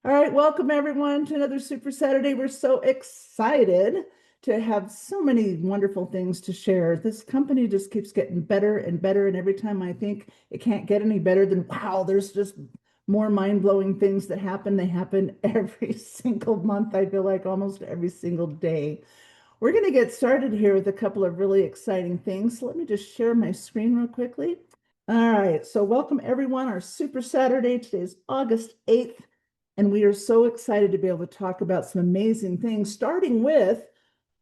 All right, welcome everyone to another Super Saturday. We're so excited to have so many wonderful things to share. This company just keeps getting better and better, and every time I think it can't get any better, then wow, there's just more mind-blowing things that happen. They happen every single month, I feel like almost every single day. We're going to get started here with a couple of really exciting things. So let me just share my screen real quickly. All right, so welcome everyone. Our Super Saturday. Today is August 8th. And we are so excited to be able to talk about some amazing things, starting with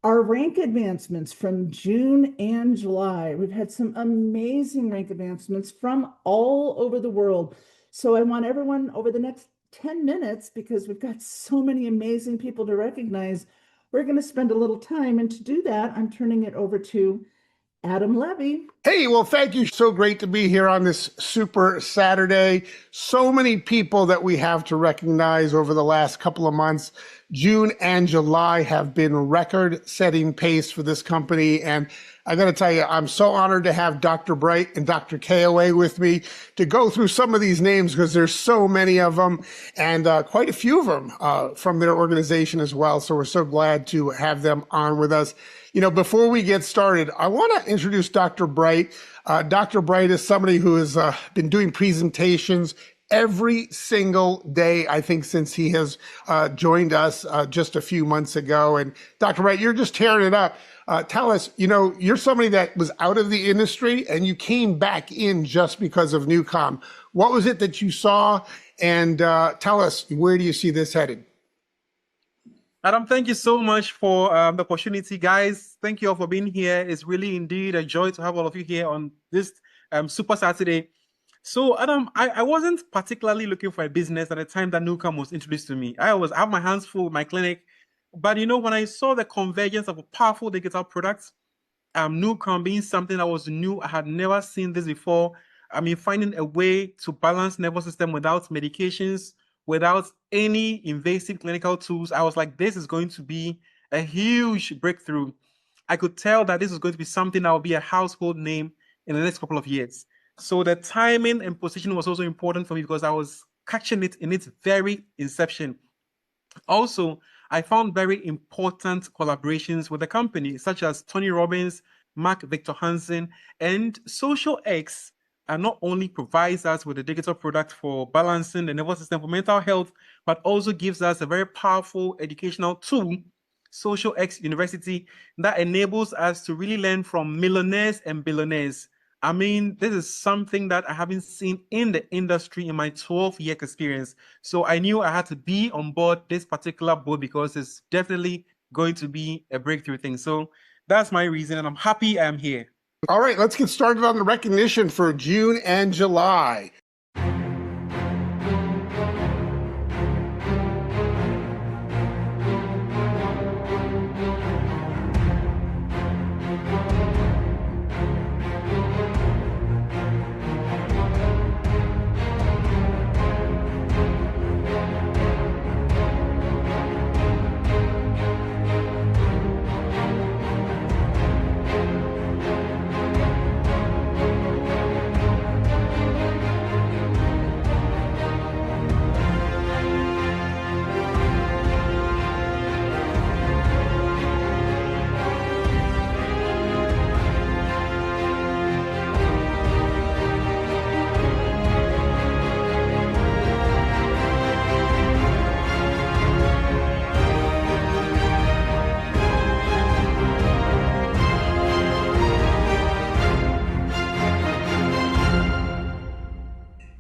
our rank advancements from June and July. We've had some amazing rank advancements from all over the world. So I want everyone over the next 10 minutes, because we've got so many amazing people to recognize, we're going to spend a little time. And to do that, I'm turning it over to Adam Levy. Hey, well, thank you. So great to be here on this Super Saturday. So many people that we have to recognize over the last couple of months. June and July have been record-setting pace for this company. And I got to tell you, I'm so honored to have Dr. Bright and Dr. KOA with me to go through some of these names, because there's so many of them, and quite a few of them from their organization as well. So we're so glad to have them on with us. You know, before we get started, I want to introduce Dr. Bright. Dr. Bright is somebody who has been doing presentations every single day, I think, since he has joined us just a few months ago. And Dr. Bright, you're just tearing it up. Tell us, you know, you're somebody that was out of the industry and you came back in just because of Newcom. What was it that you saw? And tell us, where do you see this headed? Adam, thank you so much for the opportunity, guys. Thank you all for being here. It's really indeed a joy to have all of you here on this Super Saturday. So, Adam, I wasn't particularly looking for a business at the time that Newcom was introduced to me. I have my hands full with my clinic. But, you know, when I saw the convergence of a powerful digital product, Newcom being something that was new, I had never seen this before. I mean, finding a way to balance nervous system without medications, without any invasive clinical tools, I was like, this is going to be a huge breakthrough. I could tell that this is going to be something that will be a household name in the next couple of years. So the timing and position was also important for me, because I was catching it in its very inception. Also, I found very important collaborations with the company, such as Tony Robbins, Mark Victor Hansen, and Social X not only provides us with a digital product for balancing the nervous system for mental health, but also gives us a very powerful educational tool, Social X University, that enables us to really learn from millionaires and billionaires. I mean, this is something that I haven't seen in the industry in my 12-year experience. So I knew I had to be on board this particular board, because it's definitely going to be a breakthrough thing. So that's my reason, and I'm happy I'm here. All right, let's get started on the recognition for June and July.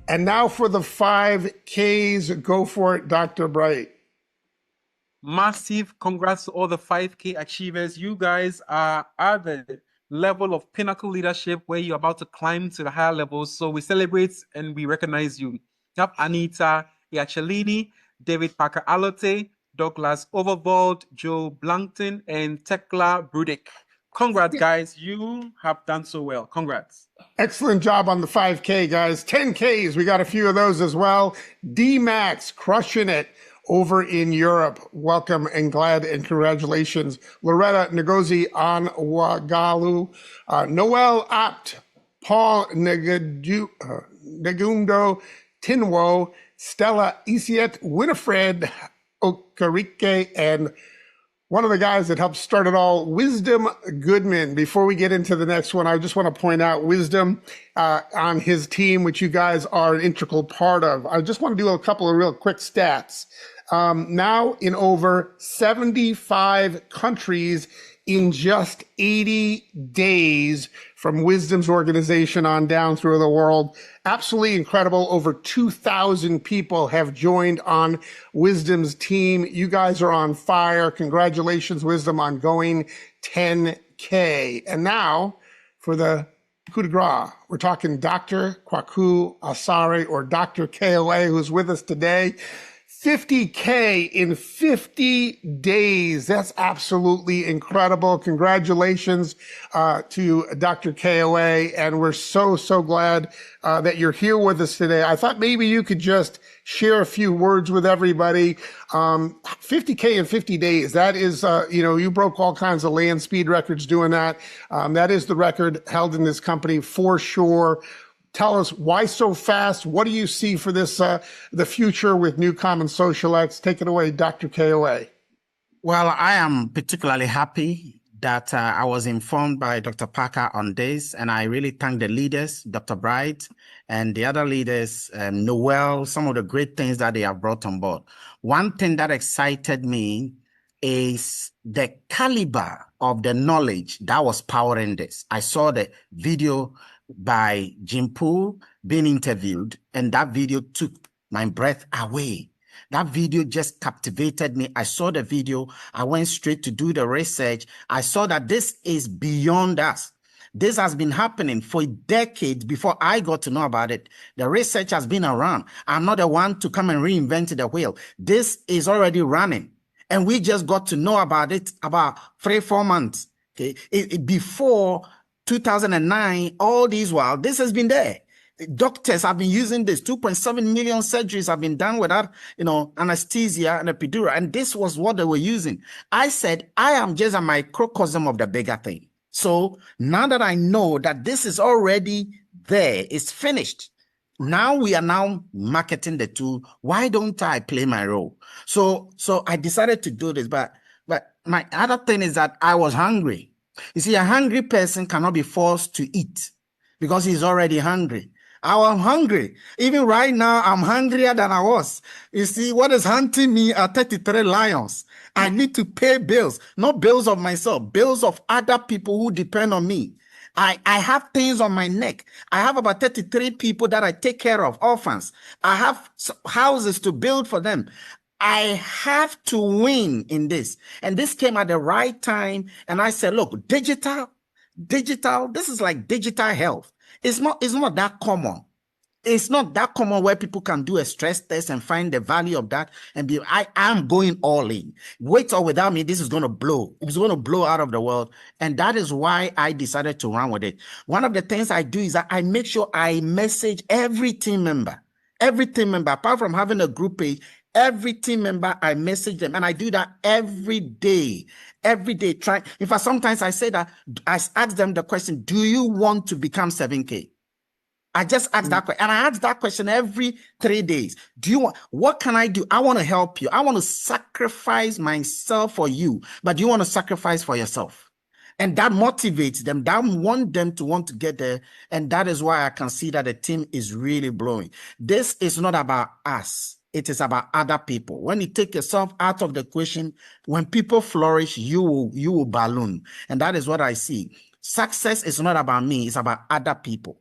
And now for the 5Ks, go for it, Dr. Bright. Massive congrats to all the 5K achievers. You guys are at the level of pinnacle leadership where you're about to climb to the higher levels. So we celebrate and we recognize you. You have Anita Iacellini, David Parker Alote, Douglas Overvold, Joe Blankton, and Tekla Brudik. Congrats, guys. You have done so well. Congrats. Excellent job on the 5K, guys. 10Ks, we got a few of those as well. D-Max, crushing it over in Europe. Welcome and glad and congratulations. Loretta Ngozi Onwagalu, Noel Apt, Paul Negundo Tinwo, Stella Isiet, Winifred Okarike, and one of the guys that helped start it all, Wisdom Goodman. Before we get into the next one, I just want to point out Wisdom on his team, which you guys are an integral part of. I just want to do a couple of real quick stats. Now in over 75 countries in just 80 days from Wisdom's organization on down through the world. Absolutely incredible. Over 2,000 people have joined on Wisdom's team. You guys are on fire. Congratulations, Wisdom, on going 10K. And now for the coup de grace, we're talking Dr. Kwaku Asare, or Dr. KOA, who's with us today. 50K in 50 days. That's absolutely incredible. Congratulations to Dr. KOA. And we're so glad that you're here with us today. I thought maybe you could just share a few words with everybody. 50K in 50 days. That is, you broke all kinds of land speed records doing that. That is the record held in this company for sure. Tell us why so fast. What do you see for this, the future with Newcom and SocialX? Take it away, Dr. KOA. Well, I am particularly happy that I was informed by Dr. Parker on this, and I really thank the leaders, Dr. Bright and the other leaders, Noel, some of the great things that they have brought on board. One thing that excited me is the caliber of the knowledge that was powering this. I saw the video by Jim Poole being interviewed, and that video took my breath away. That video just captivated me. I saw the video. I went straight to do the research. I saw that this is beyond us. This has been happening for decades before I got to know about it. The research has been around. I'm not the one to come and reinvent the wheel. This is already running, and we just got to know about it about 3-4 months. Okay, before 2009, all these while, this has been there. Doctors have been using this. 2.7 million surgeries have been done without, anesthesia and epidural. And this was what they were using. I said, I am just a microcosm of the bigger thing. So now that I know that this is already there, it's finished. Now we are now marketing the tool. Why don't I play my role? So I decided to do this. But my other thing is that I was hungry. You see, a hungry person cannot be forced to eat because he's already hungry. I was hungry. Even right now, I'm hungrier than I was. You see, what is hunting me are 33 lions. I need to pay bills, not bills of myself, bills of other people who depend on me. I have things on my neck. I have about 33 people that I take care of, orphans. I have houses to build for them. I have to win in this. And this came at the right time. And I said, look, digital, this is like digital health. It's not that common. It's not that common where people can do a stress test and find the value of that and be, I'm going all in. With or without me, this is going to blow. It's going to blow out of the world. And that is why I decided to run with it. One of the things I do is that I make sure I message every team member, apart from having a group page. Every team member, I message them, and I do that every day. In fact, sometimes I say that, I ask them the question, do you want to become 7K? I just ask that question, and I ask that question every 3 days. What can I do? I want to help you. I want to sacrifice myself for you, but do you want to sacrifice for yourself? And that motivates them. That want them to want to get there. And that is why I can see that the team is really blowing. This is not about us. It is about other people. When you take yourself out of the equation, when people flourish, you will balloon. And that is what I see. Success is not about me. It's about other people.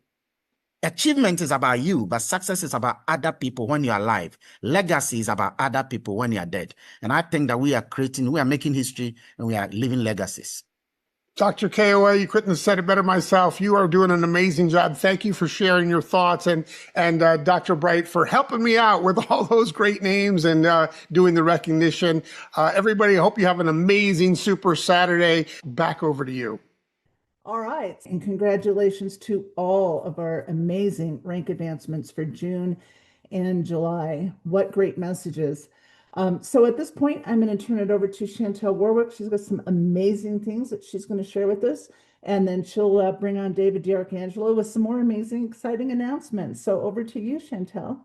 Achievement is about you, but success is about other people when you're alive. Legacy is about other people when you're dead. And I think that we are making history, and we are leaving legacies. Dr. KOA, you couldn't have said it better myself. You are doing an amazing job. Thank you for sharing your thoughts, and Dr. Bright for helping me out with all those great names and doing the recognition. Everybody, I hope you have an amazing Super Saturday. Back over to you. All right. And congratulations to all of our amazing rank advancements for June and July. What great messages. So at this point, I'm going to turn it over to Chantel Warwick. She's got some amazing things that she's going to share with us. And then she'll bring on David DiArcangelo with some more amazing, exciting announcements. So over to you, Chantel.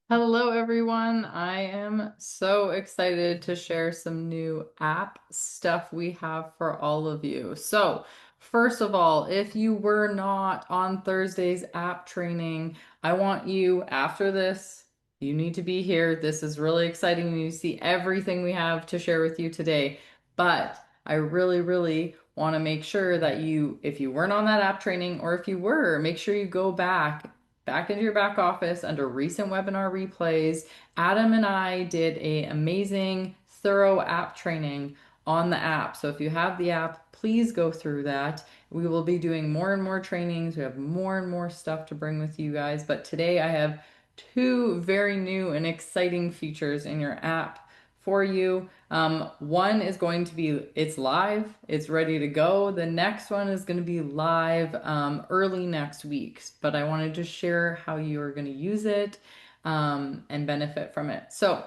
Hello, everyone. I am so excited to share some new app stuff we have for all of you. So, first of all, if you were not on Thursday's app training, I want you after this, you need to be here. This is really exciting. You see everything we have to share with you today. But I really, really want to make sure that you, if you weren't on that app training, or if you were, make sure you go back into your back office under recent webinar replays. Adam and I did a amazing, thorough app training on the app. So if you have the app, please go through that. We will be doing more and more trainings. We have more and more stuff to bring with you guys. But today I have two very new and exciting features in your app for you. One is going to be, it's live, it's ready to go. The next one is going to be live early next week, but I wanted to share how you are going to use it and benefit from it. So,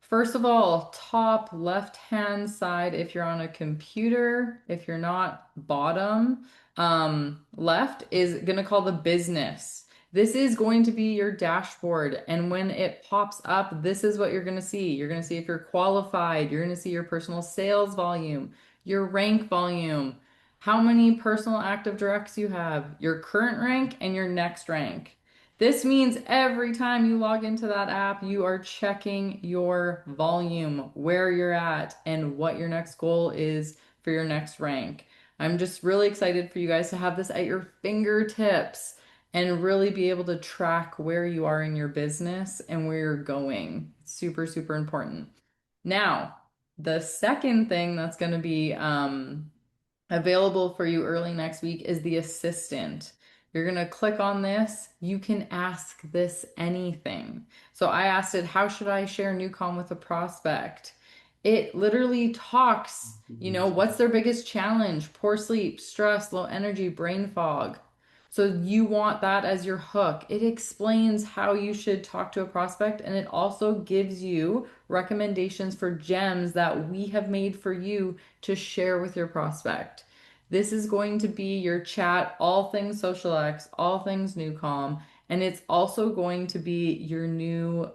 first of all, top left-hand side, if you're on a computer, if you're not, bottom left is going to call the business. This is going to be your dashboard. And when it pops up, this is what you're going to see. You're going to see if you're qualified. You're going to see your personal sales volume, your rank volume, how many personal active directs you have, your current rank, and your next rank. This means every time you log into that app, you are checking your volume, where you're at, and what your next goal is for your next rank. I'm just really excited for you guys to have this at your fingertips and really be able to track where you are in your business and where you're going. It's super, super important. Now, the second thing that's going to be available for you early next week is the assistant. You're going to click on this. You can ask this anything. So I asked it, how should I share Newcom with a prospect? It literally talks, what's their biggest challenge? Poor sleep, stress, low energy, brain fog. So you want that as your hook. It explains how you should talk to a prospect, and it also gives you recommendations for gems that we have made for you to share with your prospect. This is going to be your chat, all things SocialX, all things Newcom, and it's also going to be your new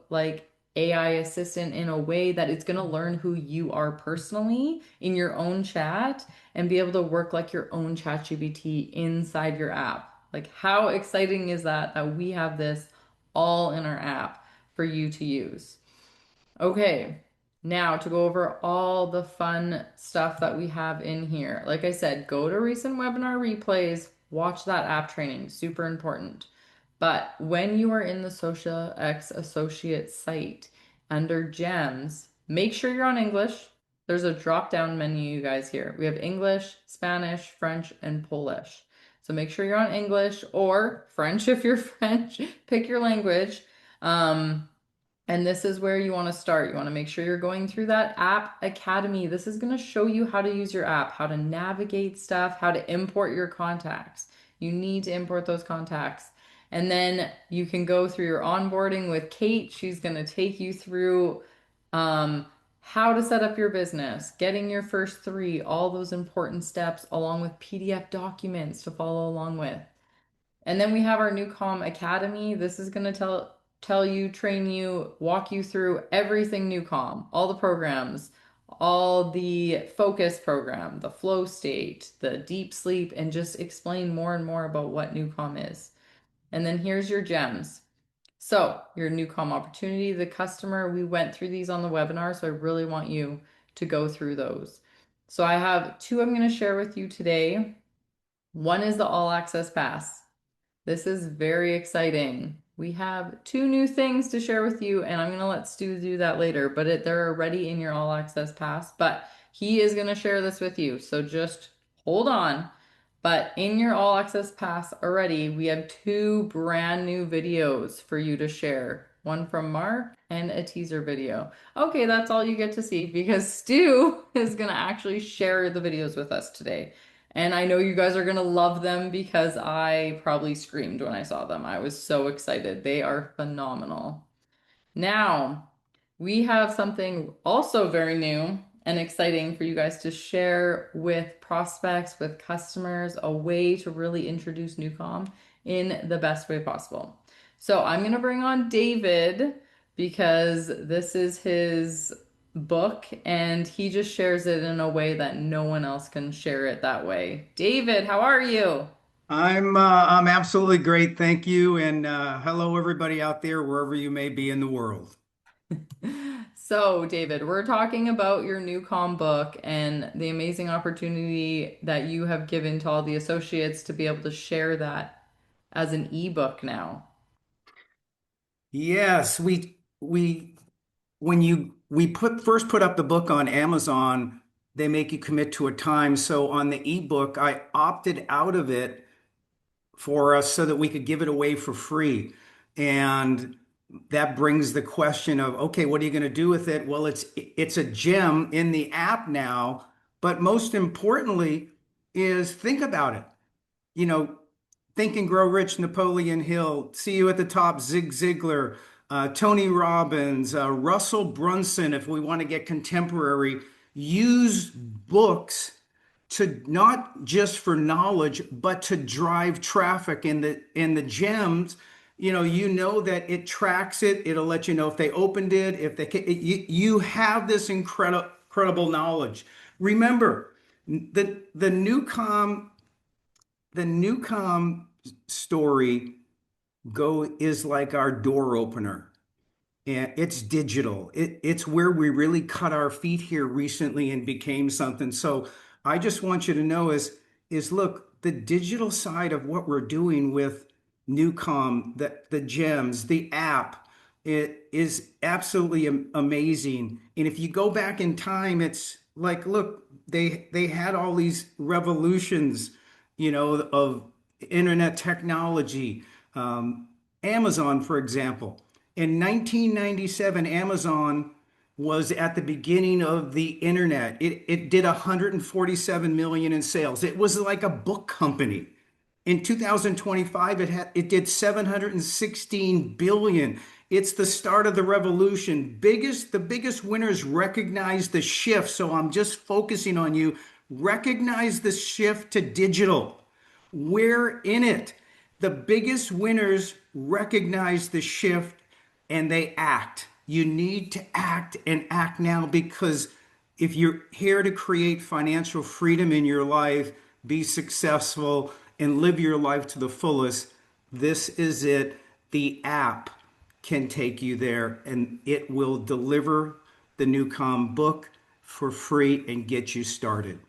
AI assistant in a way that it's going to learn who you are personally in your own chat and be able to work like your own ChatGPT inside your app. Like, how exciting is that we have this all in our app for you to use? Okay, now to go over all the fun stuff that we have in here. Like I said, go to recent webinar replays, watch that app training, super important. But when you are in the SocialX Associate site under Gems, make sure you're on English. There's a drop-down menu, you guys, here. We have English, Spanish, French, and Polish. So make sure you're on English or French if you're French. Pick your language. And this is where you want to start. You want to make sure you're going through that App Academy. This is going to show you how to use your app, how to navigate stuff, how to import your contacts. You need to import those contacts. And then you can go through your onboarding with Kate. She's going to take you through how to set up your business, getting your first 3, all those important steps, along with PDF documents to follow along with. And then we have our Newcom Academy. This is going to tell you, train you, walk you through everything Newcom, all the programs, all the focus program, the flow state, the deep sleep, and just explain more and more about what Newcom is. And then here's your gems. So your Newcom opportunity, the customer, we went through these on the webinar, so I really want you to go through those. So I have 2 I'm going to share with you today. One is the All Access Pass. This is very exciting. We have 2 new things to share with you, and I'm going to let Stu do that later, but they're already in your All Access Pass, but he is going to share this with you, so just hold on. But in your All Access Pass already, we have 2 brand new videos for you to share. One from Mark and a teaser video. Okay, that's all you get to see because Stu is going to actually share the videos with us today. And I know you guys are going to love them because I probably screamed when I saw them. I was so excited. They are phenomenal. Now, we have something also very new and exciting for you guys to share with prospects, with customers, a way to really introduce Newcom in the best way possible. So I'm going to bring on David because this is his book and he just shares it in a way that no one else can share it that way. David, how are you? I'm absolutely great, thank you, and hello everybody out there wherever you may be in the world. So, David, we're talking about your new com book and the amazing opportunity that you have given to all the associates to be able to share that as an ebook now. Yes, we when you we first put up the book on Amazon, they make you commit to a time. So on the ebook, I opted out of it for us so that we could give it away for free. And that brings the question of, okay, what are you going to do with it? Well, it's a gem in the app now, but most importantly is think about it. You know, Think and Grow Rich, Napoleon Hill, See You at the Top, Zig Ziglar, Tony Robbins, Russell Brunson, if we want to get contemporary, use books to not just for knowledge, but to drive traffic in the gems. You know that it tracks it. It'll let you know if they opened it, if they you have this incredible knowledge. Remember, the Newcom story is like our door opener. And it's digital. It's where we really cut our feet here recently and became something. So I just want you to know is look, the digital side of what we're doing with Newcom, the gems, the app, it is absolutely amazing. And if you go back in time, it's like, look, they had all these revolutions, of internet technology. Amazon, for example. In 1997, Amazon was at the beginning of the internet. It did 147 million in sales. It was like a book company. In 2025, it did 716 billion. It's the start of the revolution. The biggest winners recognize the shift. So I'm just focusing on you. Recognize the shift to digital. We're in it. The biggest winners recognize the shift and they act. You need to act and act now, because if you're here to create financial freedom in your life, be successful, and live your life to the fullest, this is it. The app can take you there, and it will deliver the Newcom book for free and get you started.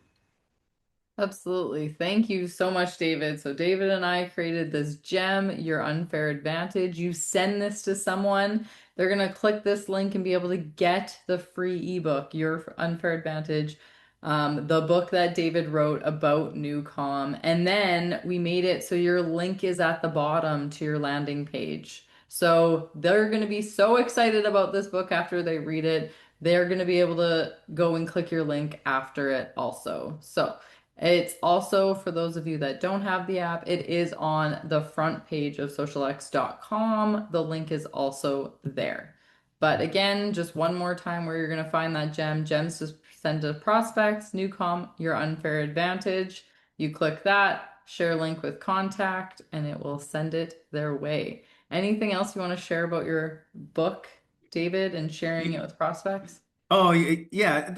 Absolutely. Thank you so much, David. So David and I created this gem, Your Unfair Advantage. You send this to someone, they're going to click this link and be able to get the free ebook, Your Unfair Advantage, the book that David wrote about Newcom. And then we made it so your link is at the bottom to your landing page. So they're going to be so excited about this book after they read it. They're going to be able to go and click your link after it also. So it's also, for those of you that don't have the app, it is on the front page of socialx.com. The link is also there. But again, just one more time where you're going to find that gem. Gems to send to prospects, Newcom, Your Unfair Advantage. You click that, share link with contact, and it will send it their way. Anything else you want to share about your book, David, and sharing it with prospects? Oh, yeah.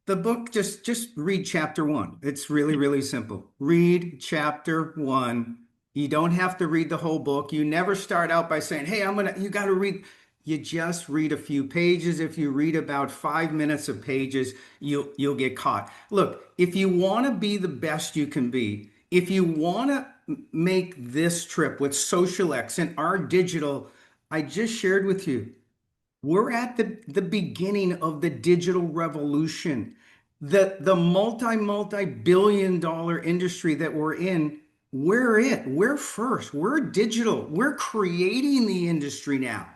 The book, just read chapter 1. It's really, really simple. Read chapter 1. You don't have to read the whole book. You never start out by saying, hey, you got to read. You just read a few pages. If you read about 5 minutes of pages, you'll get caught. Look, if you want to be the best you can be, if you want to make this trip with SocialX and our digital, I just shared with you, we're at the beginning of the digital revolution. The multi-billion dollar industry that we're in, we're first. We're digital. We're creating the industry now.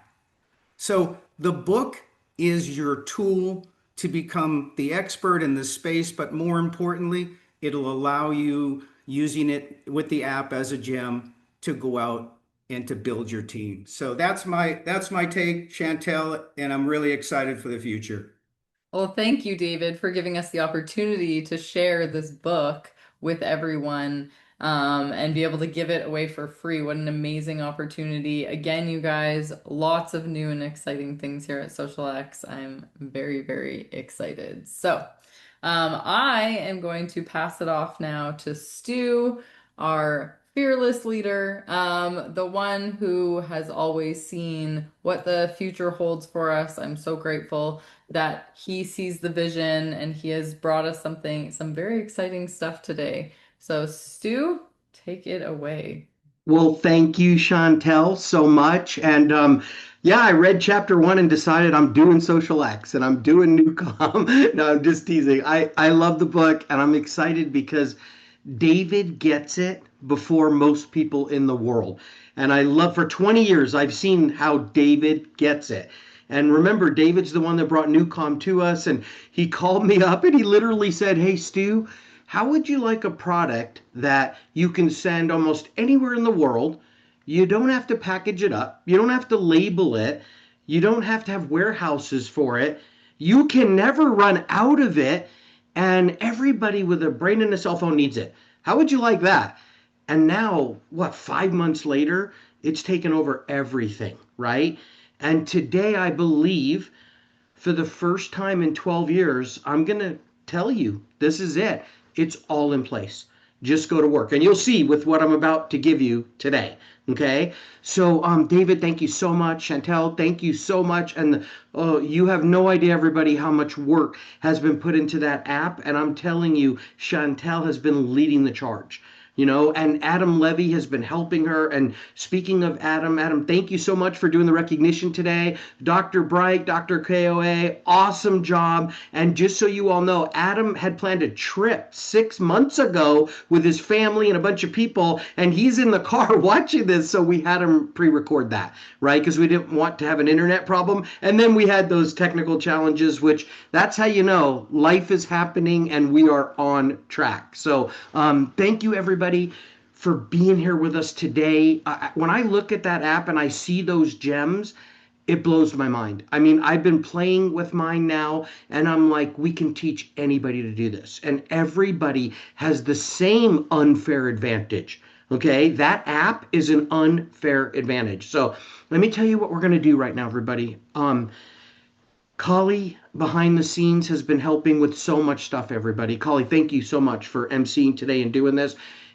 So the book is your tool to become the expert in the space, but more importantly, it'll allow you, using it with the app as a gem, to go out and to build your team. So that's my take, Chantel, and I'm really excited for the future. Well, thank you, David, for giving us the opportunity to share this book with everyone. and be able to give it away for free. What an amazing opportunity. Again, you guys, lots of new and exciting things here at SocialX. I'm very, very excited. So I am going to pass it off now to Stu, our fearless leader, the one who has always seen what the future holds for us. I'm so grateful that he sees the vision and he has brought us some very exciting stuff today. So Stu, take it away. Well, thank you, Chantel, so much. And yeah, I read chapter 1 and decided I'm doing SocialX and I'm doing Newcom. No, I'm just teasing. I love the book and I'm excited because David gets it before most people in the world. And I love, for 20 years, I've seen how David gets it. And remember, David's the one that brought Newcom to us. And he called me up and he literally said, "Hey, Stu, how would you like a product that you can send almost anywhere in the world? You don't have to package it up. You don't have to label it. You don't have to have warehouses for it. You can never run out of it. And everybody with a brain and a cell phone needs it. How would you like that?" And now, 5 months later, it's taken over everything, right? And today, I believe, for the first time in 12 years, I'm going to tell you, this is it. It's all in place. Just go to work. And you'll see with what I'm about to give you today. Okay. So, David, thank you so much. Chantel, thank you so much. And you have no idea, everybody, how much work has been put into that app. And I'm telling you, Chantel has been leading the charge. And Adam Levy has been helping her. And speaking of Adam, thank you so much for doing the recognition today. Dr. Bright, Dr. KOA, awesome job. And just so you all know, Adam had planned a trip 6 months ago with his family and a bunch of people, and he's in the car watching this. So we had him pre-record that, right? Because we didn't want to have an internet problem. And then we had those technical challenges, which that's how you know life is happening and we are on track. So thank you, everybody, for being here with us today. When I look at that app and I see those gems, it blows my mind. I mean, I've been playing with mine now, and I'm like, we can teach anybody to do this. And everybody has the same unfair advantage. Okay, that app is an unfair advantage. So let me tell you what we're going to do right now, everybody. Kali behind the scenes has been helping with so much stuff, everybody. Kali, thank you so much for emceeing today and doing this.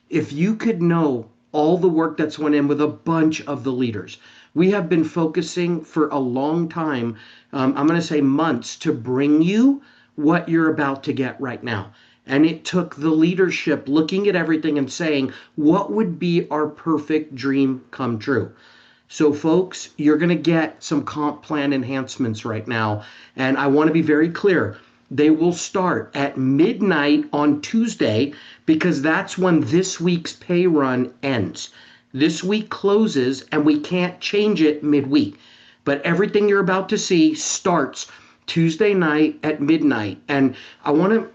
If you could know all the work that's went in with a bunch of the leaders, we have been focusing for a long time, I'm going to say months, to bring you what you're about to get right now. And it took the leadership looking at everything and saying, what would be our perfect dream come true? So folks, you're going to get some comp plan enhancements right now. And I want to be very clear. They will start at midnight on Tuesday because that's when this week's pay run ends. This week closes and we can't change it midweek. But everything you're about to see starts Tuesday night at midnight. And I want to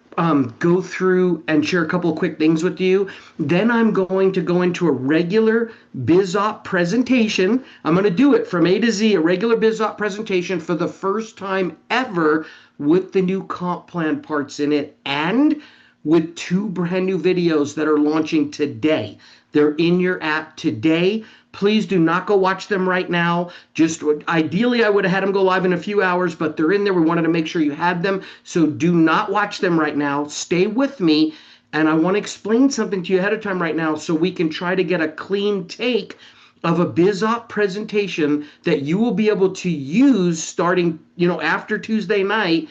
go through and share a couple of quick things with you. Then I'm going to go into a regular BizOp presentation. I'm going to do it from A to Z, a regular BizOp presentation for the first time ever with the new comp plan parts in it and with 2 brand new videos that are launching today. They're in your app today. Please do not go watch them right now. Just ideally, I would have had them go live in a few hours, but they're in there. We wanted to make sure you had them. So do not watch them right now. Stay with me. And I want to explain something to you ahead of time right now so we can try to get a clean take of a BizOp presentation that you will be able to use starting, after Tuesday night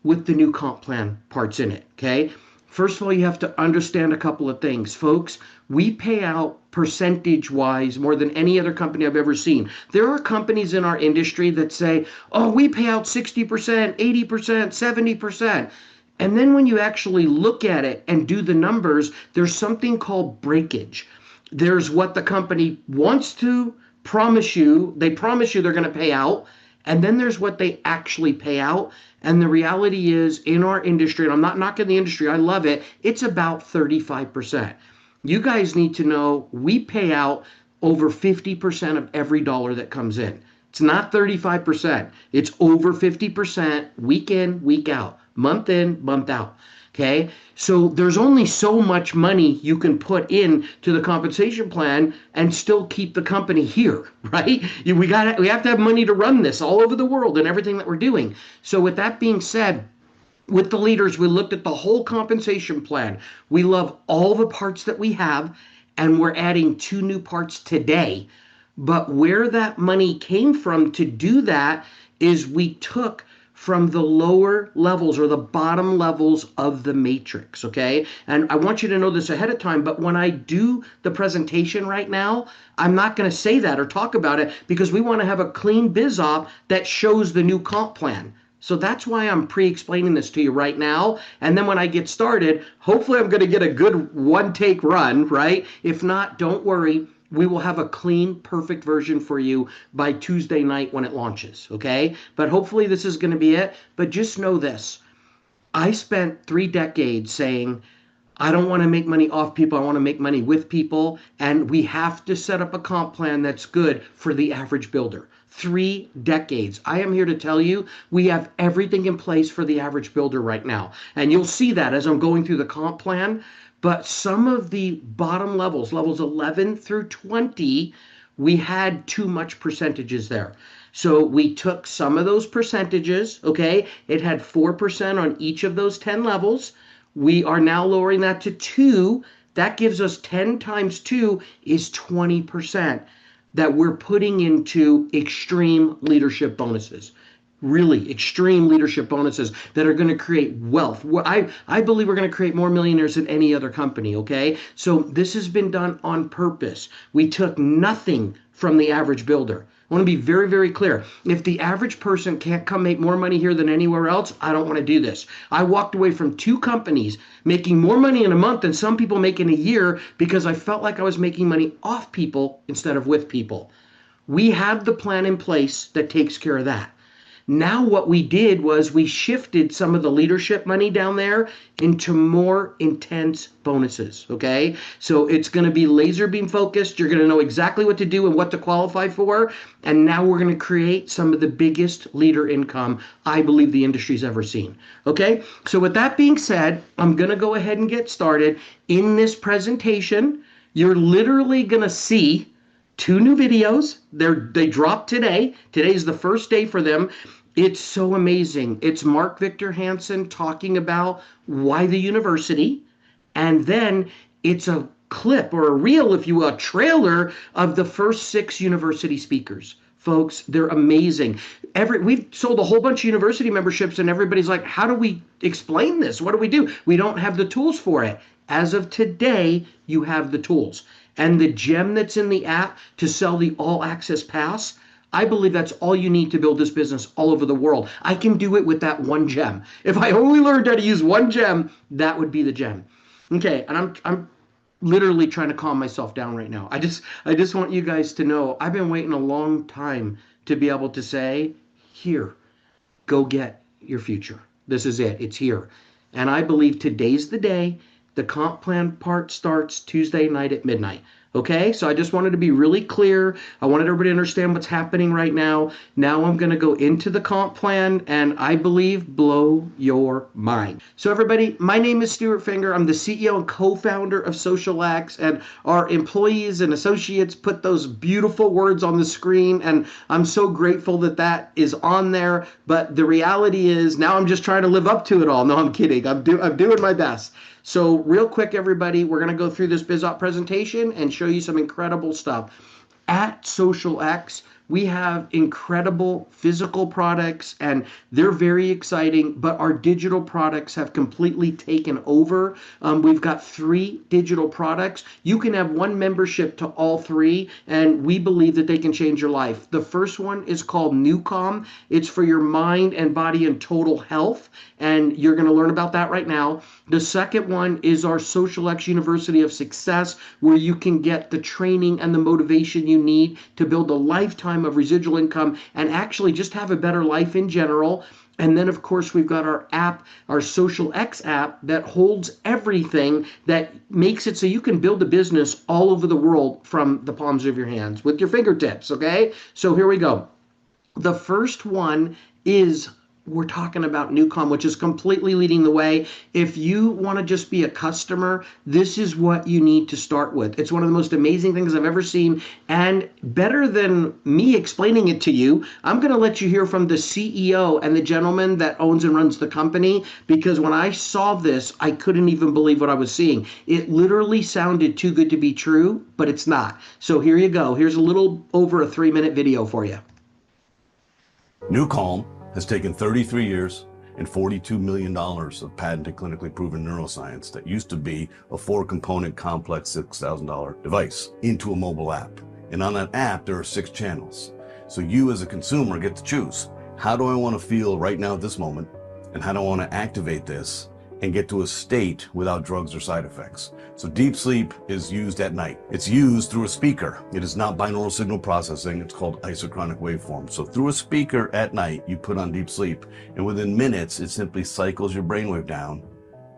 with the new comp plan parts in it, okay? First of all, you have to understand a couple of things. Folks, we pay out percentage-wise more than any other company I've ever seen. There are companies in our industry that say, oh, we pay out 60%, 80%, 70%. And then when you actually look at it and do the numbers, there's something called breakage. There's what the company wants to promise you. They promise you they're going to pay out. And then there's what they actually pay out. And the reality is, in our industry, and I'm not knocking the industry, I love it, it's about 35%. You guys need to know we pay out over 50% of every dollar that comes in. It's not 35%. It's over 50% week in, week out, month in, month out. Okay. So there's only so much money you can put in to the compensation plan and still keep the company here, right? We have to have money to run this all over the world and everything that we're doing. So with that being said, with the leaders, we looked at the whole compensation plan. We love all the parts that we have, and we're adding 2 new parts today. But where that money came from to do that is we took from the lower levels or the bottom levels of the matrix, okay? And I want you to know this ahead of time, but when I do the presentation right now, I'm not going to say that or talk about it because we want to have a clean biz op that shows the new comp plan. So that's why I'm pre-explaining this to you right now. And then when I get started, hopefully I'm going to get a good one-take run, right? If not, don't worry. We will have a clean, perfect version for you by Tuesday night when it launches, okay? But hopefully this is going to be it. But just know this. I spent 3 decades saying, I don't want to make money off people. I want to make money with people. And we have to set up a comp plan that's good for the average builder. 3 decades. I am here to tell you we have everything in place for the average builder right now. And you'll see that as I'm going through the comp plan. But some of the bottom levels, levels 11 through 20, we had too much percentages there. So we took some of those percentages, okay? It had 4% on each of those 10 levels. We are now lowering that to 2. That gives us 10 times 2 is 20% that we're putting into extreme leadership bonuses. Really extreme leadership bonuses that are going to create wealth. I believe we're going to create more millionaires than any other company, okay? So this has been done on purpose. We took nothing from the average builder. I want to be very, very clear. If the average person can't come make more money here than anywhere else, I don't want to do this. I walked away from 2 companies making more money in a month than some people make in a year because I felt like I was making money off people instead of with people. We have the plan in place that takes care of that. Now what we did was we shifted some of the leadership money down there into more intense bonuses, okay? So it's going to be laser beam focused. You're going to know exactly what to do and what to qualify for. And now we're going to create some of the biggest leader income I believe the industry's ever seen, okay? So with that being said, I'm going to go ahead and get started. In this presentation, you're literally going to see 2 new videos. They dropped today. Today's the first day for them. It's so amazing. It's Mark Victor Hansen talking about why the university, and then it's a clip or a reel, if you will, a trailer of the first 6 university speakers. Folks, they're amazing. We've sold a whole bunch of university memberships and everybody's like, how do we explain this? What do we do? We don't have the tools for it. As of today, you have the tools. And the gem that's in the app to sell the all access pass, I believe that's all you need to build this business all over the world. I can do it with that one gem. If I only learned how to use one gem, that would be the gem. Okay, and I'm literally trying to calm myself down right now. I just want you guys to know I've been waiting a long time to be able to say, here, go get your future. This is it. It's here. And I believe today's the day. The comp plan part starts Tuesday night at midnight. Okay, so I just wanted to be really clear. I wanted everybody to understand what's happening right now. Now I'm going to go into the comp plan and I believe blow your mind. So everybody, my name is Stuart Finger. I'm the CEO and co-founder of SocialX, and our employees and associates put those beautiful words on the screen, and I'm so grateful that that is on there. But the reality is now I'm just trying to live up to it all. No, I'm kidding. I'm doing my best. So real quick, everybody, we're going to go through this BizOp presentation and show you some incredible stuff. At SocialX, we have incredible physical products and they're very exciting, but our digital products have completely taken over. We've got 3 digital products. You can have one membership to all 3, and we believe that they can change your life. The first one is called Newcom. It's for your mind and body and total health, and you're going to learn about that right now. The second one is our SocialX University of Success, where you can get the training and the motivation you need to build a lifetime of residual income and actually just have a better life in general. And then, of course, we've got our app, our SocialX app, that holds everything that makes it so you can build a business all over the world from the palms of your hands with your fingertips, okay? So here we go. The first one is we're talking about Newcom, which is completely leading the way. If you want to just be a customer, this is what you need to start with. It's one of the most amazing things I've ever seen. And better than me explaining it to you, I'm going to let you hear from the CEO and the gentleman that owns and runs the company, because when I saw this, I couldn't even believe what I was seeing. It literally sounded too good to be true, but it's not. So here you go. Here's a little over a 3-minute video for you. Newcom has taken 33 years and $42 million of patented clinically proven neuroscience that used to be a 4-component complex $6,000 device into a mobile app. And on that app, there are 6 channels. So you as a consumer get to choose. How do I want to feel right now at this moment? And how do I want to activate this and get to a state without drugs or side effects? So deep sleep is used at night. It's used through a speaker. It is not binaural signal processing. It's called isochronic waveform. So through a speaker at night, you put on deep sleep, and within minutes, it simply cycles your brainwave down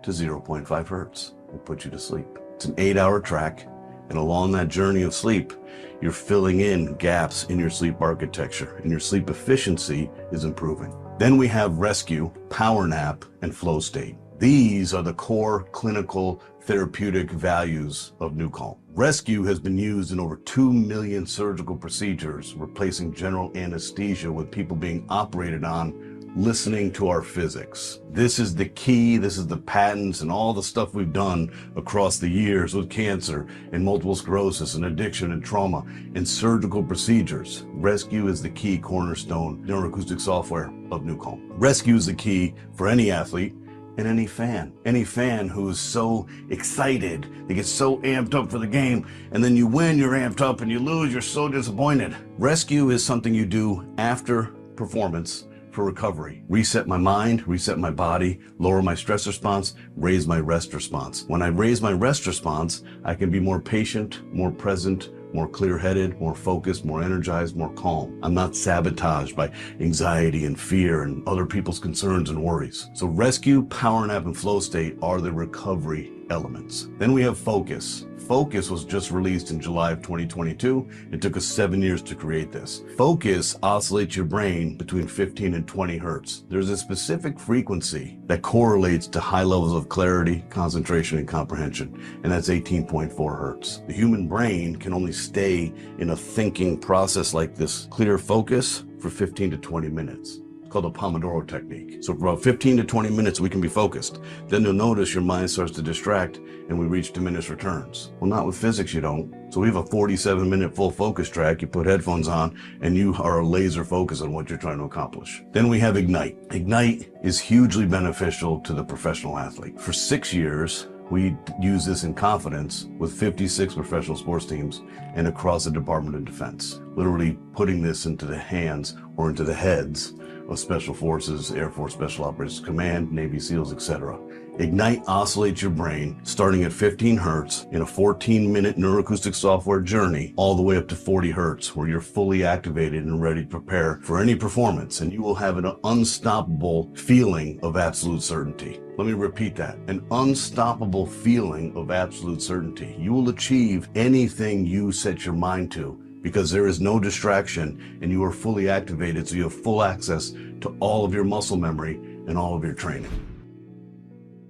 to 0.5 hertz and puts you to sleep. It's an 8-hour track, and along that journey of sleep, you're filling in gaps in your sleep architecture, and your sleep efficiency is improving. Then we have Rescue, Power Nap, and Flow State. These are the core clinical therapeutic values of Newcom. Rescue has been used in over 2 million surgical procedures, replacing general anesthesia with people being operated on, listening to our physics. This is the key, this is the patents and all the stuff we've done across the years with cancer and multiple sclerosis and addiction and trauma and surgical procedures. Rescue is the key cornerstone neuroacoustic software of Newcom. Rescue is the key for any athlete and any fan who is so excited, they get so amped up for the game, and then you win, you're amped up, and you lose, you're so disappointed. Rescue is something you do after performance for recovery. Reset my mind, reset my body, lower my stress response, raise my rest response. When I raise my rest response, I can be more patient, more present, more clear-headed, more focused, more energized, more calm. I'm not sabotaged by anxiety and fear and other people's concerns and worries. So Rescue, Power Nap, and Flow State are the recovery elements. Then we have Focus. Focus was just released in July of 2022. It took us 7 years to create this. Focus oscillates your brain between 15 and 20 hertz. There's a specific frequency that correlates to high levels of clarity, concentration, and comprehension, and that's 18.4 hertz. The human brain can only stay in a thinking process like this, clear focus, for 15 to 20 minutes. Called the Pomodoro technique. So for about 15 to 20 minutes, we can be focused. Then you'll notice your mind starts to distract and we reach diminished returns. Well, not with physics, you don't. So we have a 47-minute full focus track. You put headphones on and you are laser focused on what you're trying to accomplish. Then we have Ignite. Ignite is hugely beneficial to the professional athlete. For 6 years, we use this in confidence with 56 professional sports teams and across the Department of Defense, literally putting this into the hands or into the heads of Special Forces, Air Force Special Operations Command, Navy SEALs, etc. Ignite oscillates your brain starting at 15 hertz in a 14-minute neuroacoustic software journey all the way up to 40 hertz where you're fully activated and ready to prepare for any performance, and you will have an unstoppable feeling of absolute certainty. Let me repeat that. An unstoppable feeling of absolute certainty. You will achieve anything you set your mind to because there is no distraction and you are fully activated, so you have full access to all of your muscle memory and all of your training.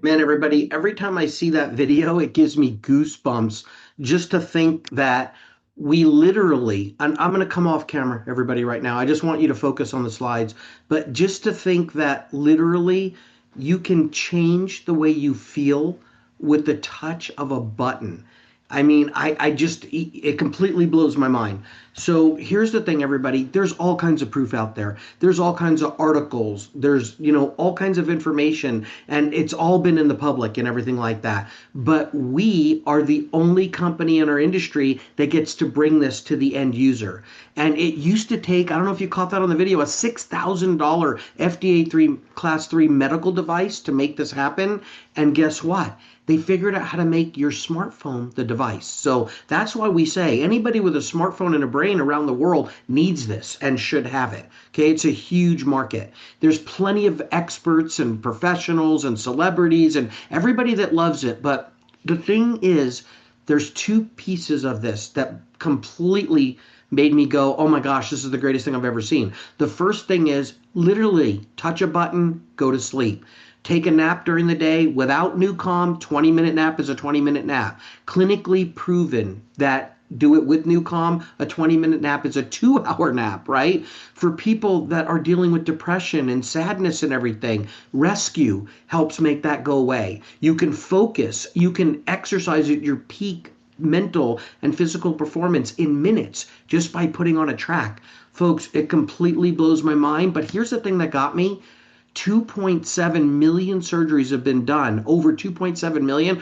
Man, everybody, every time I see that video, it gives me goosebumps just to think that we literally, and I'm going to come off camera, everybody, right now. I just want you to focus on the slides, but just to think that literally you can change the way you feel with the touch of a button. I mean, it completely blows my mind. So here's the thing, everybody. There's all kinds of proof out there. There's all kinds of articles. There's, all kinds of information, and it's all been in the public and everything like that. But we are the only company in our industry that gets to bring this to the end user. And it used to take, I don't know if you caught that on the video, a $6,000 FDA Class 3 medical device to make this happen. And guess what? They figured out how to make your smartphone the device. So that's why we say anybody with a smartphone and a brain around the world needs this and should have it. Okay, it's a huge market. There's plenty of experts and professionals and celebrities and everybody that loves it. But the thing is, there's two pieces of this that completely made me go, oh my gosh, this is the greatest thing I've ever seen. The first thing is literally touch a button, go to sleep. Take a nap during the day without Newcom. 20-minute nap is a 20-minute nap. Clinically proven that do it with Newcom, a 20-minute nap is a 2-hour nap, right? For people that are dealing with depression and sadness and everything, Rescue helps make that go away. You can focus, you can exercise at your peak mental and physical performance in minutes just by putting on a track. Folks, it completely blows my mind, but here's the thing that got me. 2.7 million surgeries have been done, over 2.7 million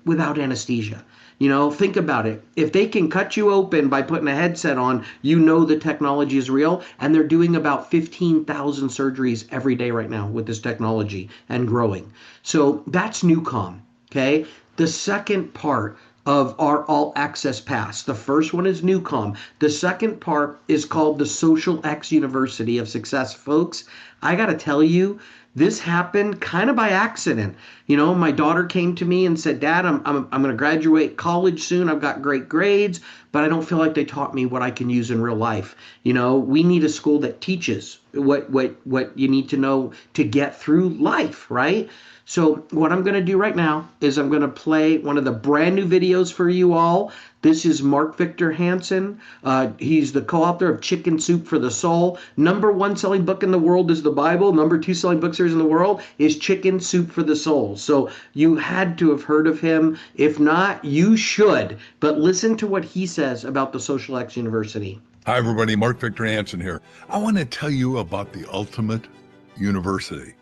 without anesthesia. You know, think about it. If they can cut you open by putting a headset on, you know the technology is real, and they're doing about 15,000 surgeries every day right now with this technology and growing. So that's Newcom, okay? The second part of our all access pass. The first one is Newcom. The second part is called the Social X University of Success. Folks, I got to tell you, this happened kind of by accident. You know, my daughter came to me and said, Dad, I'm going to graduate college soon. I've got great grades, but I don't feel like they taught me what I can use in real life. You know, we need a school that teaches what you need to know to get through life, right? So what I'm going to do right now is I'm going to play one of the brand new videos for you all. This is Mark Victor Hansen. He's the co-author of Chicken Soup for the Soul. #1 selling book in the world is the Bible. #2 selling book series in the world is Chicken Soup for the Soul. So you had to have heard of him. If not, you should. But listen to what he says about the Social X University. Hi, everybody. Mark Victor Hansen here. I want to tell you about the ultimate university.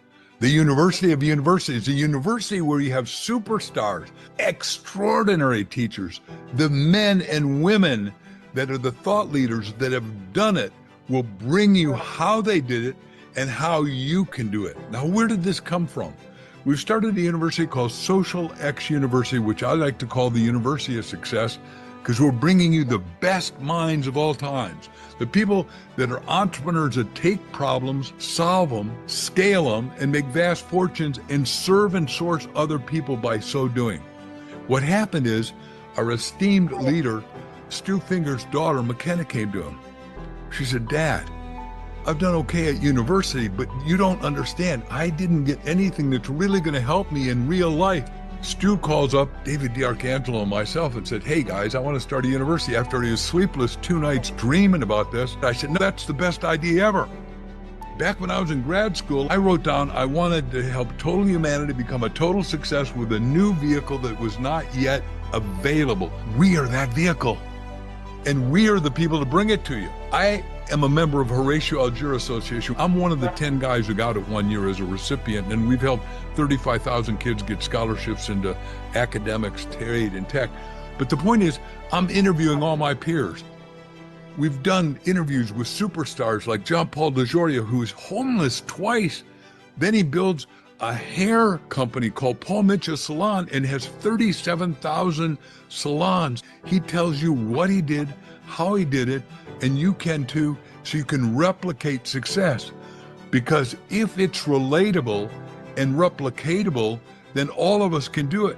The University of Universities, a university where you have superstars, extraordinary teachers, the men and women that are the thought leaders that have done it will bring you how they did it and how you can do it. Now, where did this come from? We've started a university called Social X University, which I like to call the University of Success, because we're bringing you the best minds of all times. The people that are entrepreneurs that take problems, solve them, scale them, and make vast fortunes and serve and source other people by so doing. What happened is our esteemed leader, Stu Finger's daughter, McKenna, came to him. She said, Dad, I've done okay at university, but you don't understand. I didn't get anything that's really going to help me in real life. Stu calls up David D'Arcangelo and myself and said, hey guys, I want to start a university. After he was sleepless 2 nights dreaming about this, I said, no, that's the best idea ever. Back when I was in grad school, I wrote down I wanted to help total humanity become a total success with a new vehicle that was not yet available. We are that vehicle, and we are the people to bring it to you. I am a member of Horatio Algier Association. I'm one of the 10 guys who got it 1 year as a recipient, and we've helped 35,000 kids get scholarships into academics, trade, and tech. But the point is, I'm interviewing all my peers. We've done interviews with superstars like John Paul DeJoria, who is homeless twice. Then he builds a hair company called Paul Mitchell Salon and has 37,000 salons. He tells you what he did, how he did it, and you can too, so you can replicate success. Because if it's relatable and replicatable, then all of us can do it.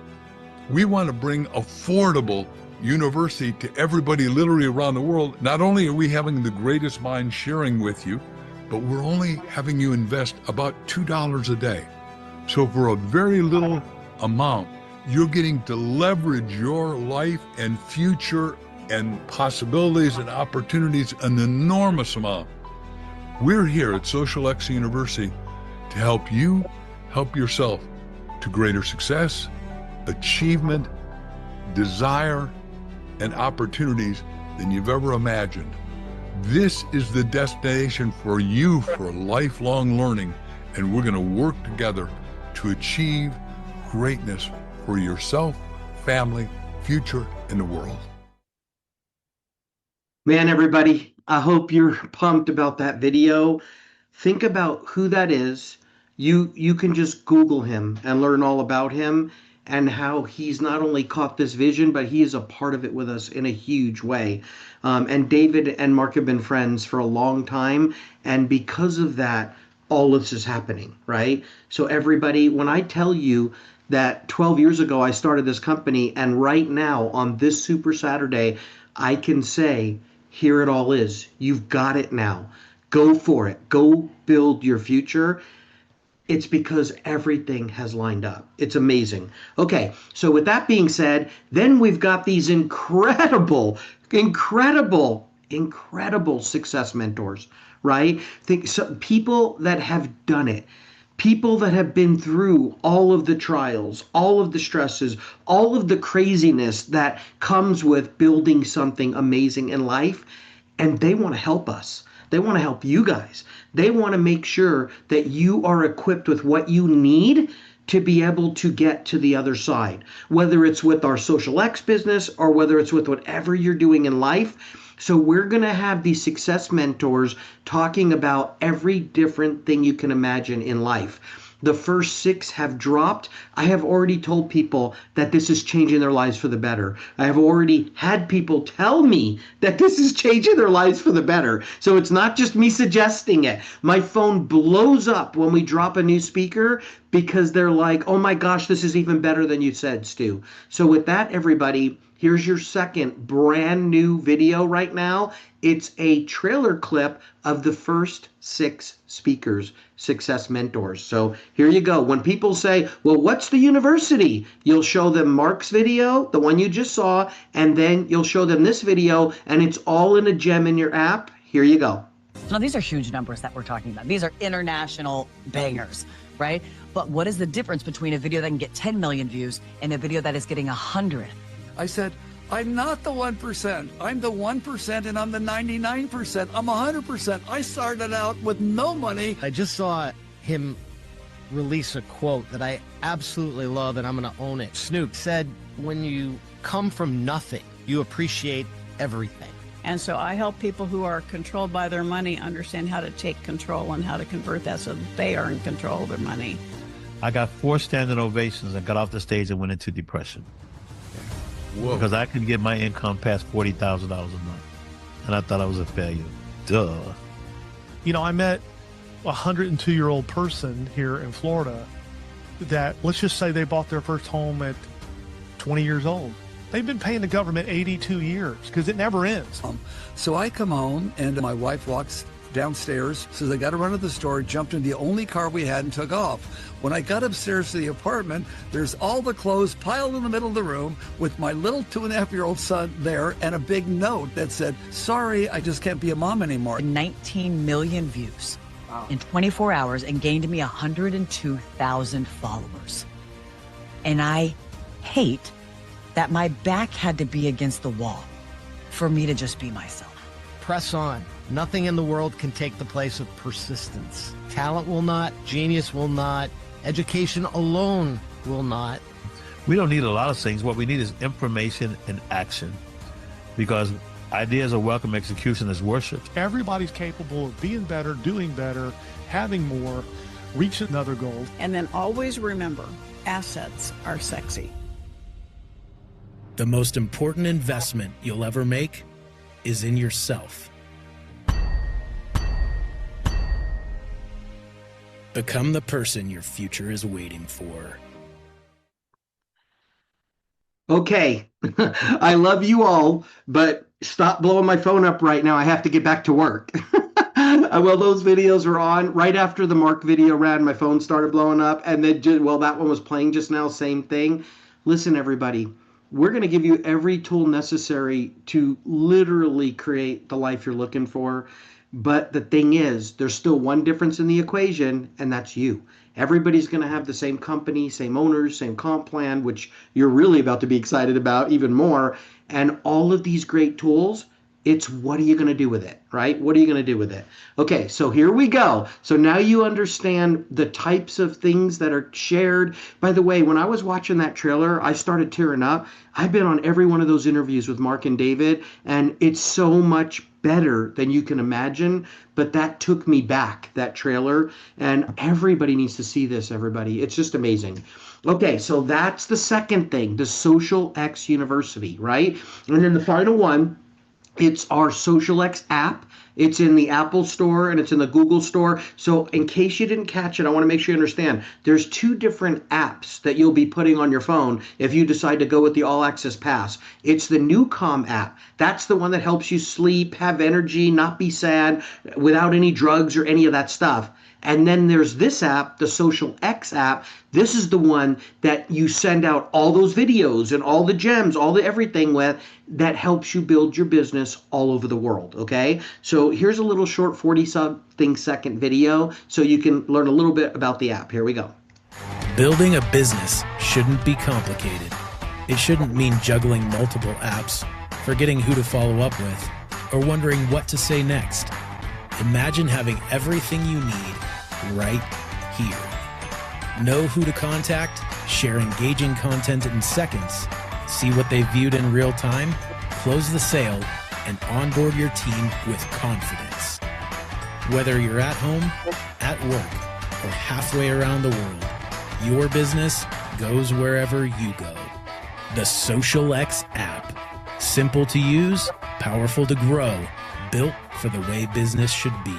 We want to bring affordable university to everybody literally around the world. Not only are we having the greatest minds sharing with you, but we're only having you invest about $2 a day. So for a very little amount, you're getting to leverage your life and future and possibilities and opportunities an enormous amount. We're here at Social X University to help you help yourself to greater success, achievement, desire, and opportunities than you've ever imagined. This is the destination for you for lifelong learning, and we're going to work together to achieve greatness for yourself, family, future, and the world. Man, everybody, I hope you're pumped about that video. Think about who that is. You can just Google him and learn all about him and how he's not only caught this vision, but he is a part of it with us in a huge way. And David and Mark have been friends for a long time. And because of that, all this is happening, right? So everybody, when I tell you that 12 years ago, I started this company, and right now on this Super Saturday, I can say here it all is. You've got it now. Go for it. Go build your future. It's because everything has lined up. It's amazing. Okay, so with that being said, then we've got these incredible success mentors, right? Think so, people that have done it, people that have been through all of the trials, all of the stresses, all of the craziness that comes with building something amazing in life, and they want to help us. They want to help you guys. They want to make sure that you are equipped with what you need to be able to get to the other side, whether it's with our Social X business or whether it's with whatever you're doing in life. So we're going to have these success mentors talking about every different thing you can imagine in life. The first 6 have dropped. I have already told people that this is changing their lives for the better. I have already had people tell me that this is changing their lives for the better. So it's not just me suggesting it. My phone blows up when we drop a new speaker because they're like, oh my gosh, this is even better than you said, Stu. So with that, everybody, here's your second brand new video right now. It's a trailer clip of the first 6 speakers, success mentors. So here you go. When people say, well, what's the university? You'll show them Mark's video, the one you just saw, and then you'll show them this video, and it's all in a gem in your app. Here you go. Now, these are huge numbers that we're talking about. These are international bangers, right? But what is the difference between a video that can get 10 million views and a video that is getting 100? I said, I'm not the 1%. I'm the 1% and I'm the 99%. I'm 100%. I started out with no money. I just saw him release a quote that I absolutely love and I'm going to own it. Snoop said, when you come from nothing, you appreciate everything. And so I help people who are controlled by their money understand how to take control and how to convert that so that they are in control of their money. I got 4 standing ovations and got off the stage and went into depression. Whoa. Because I couldn't get my income past $40,000 a month. And I thought I was a failure. Duh. You know, I met a 102-year-old person here in Florida that, let's just say they bought their first home at 20 years old. They've been paying the government 82 years because it never ends. So I come home and my wife walks downstairs, says I got to run to the store, jumped in the only car we had and took off. When I got upstairs to the apartment, there's all the clothes piled in the middle of the room with my little 2.5-year-old son there and a big note that said, sorry, I just can't be a mom anymore. 19 million views in 24 hours and gained me 102,000 followers. And I hate that my back had to be against the wall for me to just be myself. Press on. Nothing in the world can take the place of persistence. Talent will not, genius will not, education alone will not. We don't need a lot of things. What we need is information and action, because ideas are welcome, execution is worship. Everybody's capable of being better, doing better, having more, reaching another goal. And then always remember, assets are sexy. The most important investment you'll ever make is in yourself. Become the person your future is waiting for. Okay, I love you all, but stop blowing my phone up right now. I have to get back to work. Well, those videos are on. Right after the Mark video ran, my phone started blowing up, and then, that one was playing just now, same thing. Listen, everybody, we're going to give you every tool necessary to literally create the life you're looking for. But the thing is, there's still one difference in the equation, and that's you. Everybody's going to have the same company, same owners, same comp plan, which you're really about to be excited about even more. And all of these great tools, it's what are you going to do with it, right? What are you going to do with it? Okay, so here we go. So now you understand the types of things that are shared. By the way, when I was watching that trailer, I started tearing up. I've been on every one of those interviews with Mark and David, and it's so much better than you can imagine. But that took me back, that trailer, and everybody needs to see this, everybody. It's just amazing. Okay, so that's the second thing, the Social X University, right? And then the final one, It's our SocialX app. It's in the Apple Store and it's in the Google Store. So in case you didn't catch it, I want to make sure you understand there's two different apps that you'll be putting on your phone if you decide to go with the All Access Pass. It's the NewCom app. That's the one that helps you sleep, have energy, not be sad without any drugs or any of that stuff. And then there's this app, the SocialX app. This is the one that you send out all those videos and all the gems, all the everything with, that helps you build your business all over the world, okay? So here's a little short 40-something second video so you can learn a little bit about the app. Here we go. Building a business shouldn't be complicated. It shouldn't mean juggling multiple apps, forgetting who to follow up with, or wondering what to say next. Imagine having everything you need right here. Know who to contact, share engaging content in seconds, see what they viewed in real time, close the sale, and onboard your team with confidence. Whether you're at home, at work, or halfway around the world, your business goes wherever you go. The SocialX app. Simple to use, powerful to grow, built for the way business should be.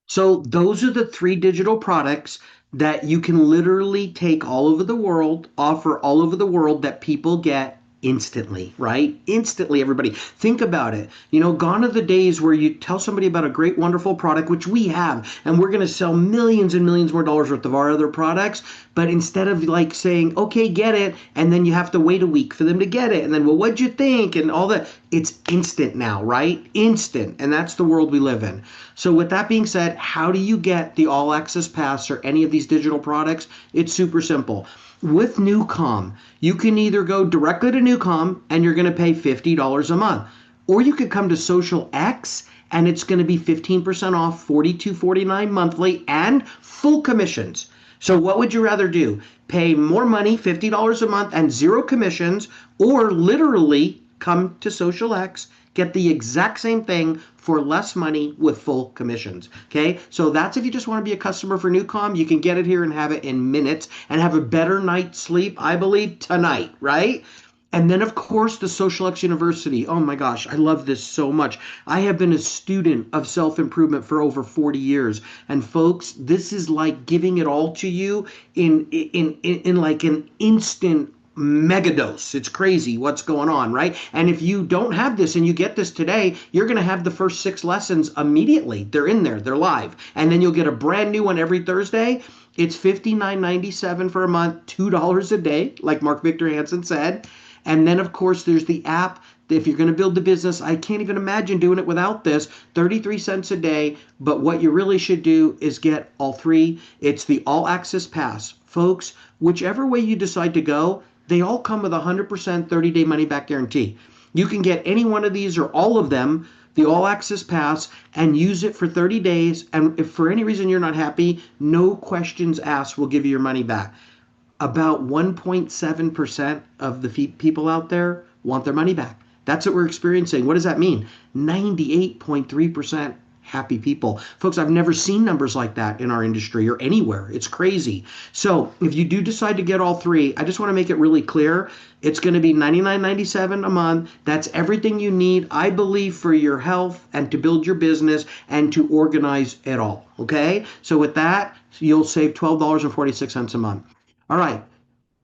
So those are the 3 digital products that you can literally take all over the world, offer all over the world, that people get instantly, right? Instantly, everybody. Think about it. You know, gone are the days where you tell somebody about a great, wonderful product, which we have, and we're going to sell millions and millions more dollars worth of our other products. But instead of like saying, okay, get it, and then you have to wait a week for them to get it, and then, well, what'd you think? And all that. It's instant now, right? Instant. And that's the world we live in. So with that being said, how do you get the All Access Pass or any of these digital products? It's super simple. With NewCom, you can either go directly to NewCom and you're going to pay $50 a month, or you could come to SocialX and it's going to be 15% off, $42.49 monthly, and full commissions. So what would you rather do? Pay more money, $50 a month, and 0 commissions, or literally come to SocialX, get the exact same thing for less money with full commissions. Okay, so that's if you just want to be a customer for NewCom. You can get it here and have it in minutes and have a better night's sleep, I believe, tonight, right? And then, of course, the SocialX University. Oh my gosh, I love this so much. I have been a student of self-improvement for over 40 years. And folks, this is like giving it all to you in like an instant megadose. It's crazy what's going on, right? And if you don't have this and you get this today, you're going to have the first 6 lessons immediately. They're in there, they're live. And then you'll get a brand new one every Thursday. It's $59.97 for a month, $2 a day, like Mark Victor Hansen said. And then, of course, there's the app. If you're going to build the business, I can't even imagine doing it without this. 33 cents a day. But what you really should do is get all 3. It's the All Access Pass. Folks, whichever way you decide to go, they all come with a 100% 30-day money-back guarantee. You can get any one of these or all of them, the All Access Pass, and use it for 30 days. And if for any reason you're not happy, no questions asked, we'll give you your money back. About 1.7% of the people out there want their money back. That's what we're experiencing. What does that mean? 98.3% happy people. Folks, I've never seen numbers like that in our industry or anywhere. It's crazy. So if you do decide to get all 3, I just want to make it really clear. It's going to be $99.97 a month. That's everything you need, I believe, for your health and to build your business and to organize it all. Okay? So with that, you'll save $12.46 a month. All right.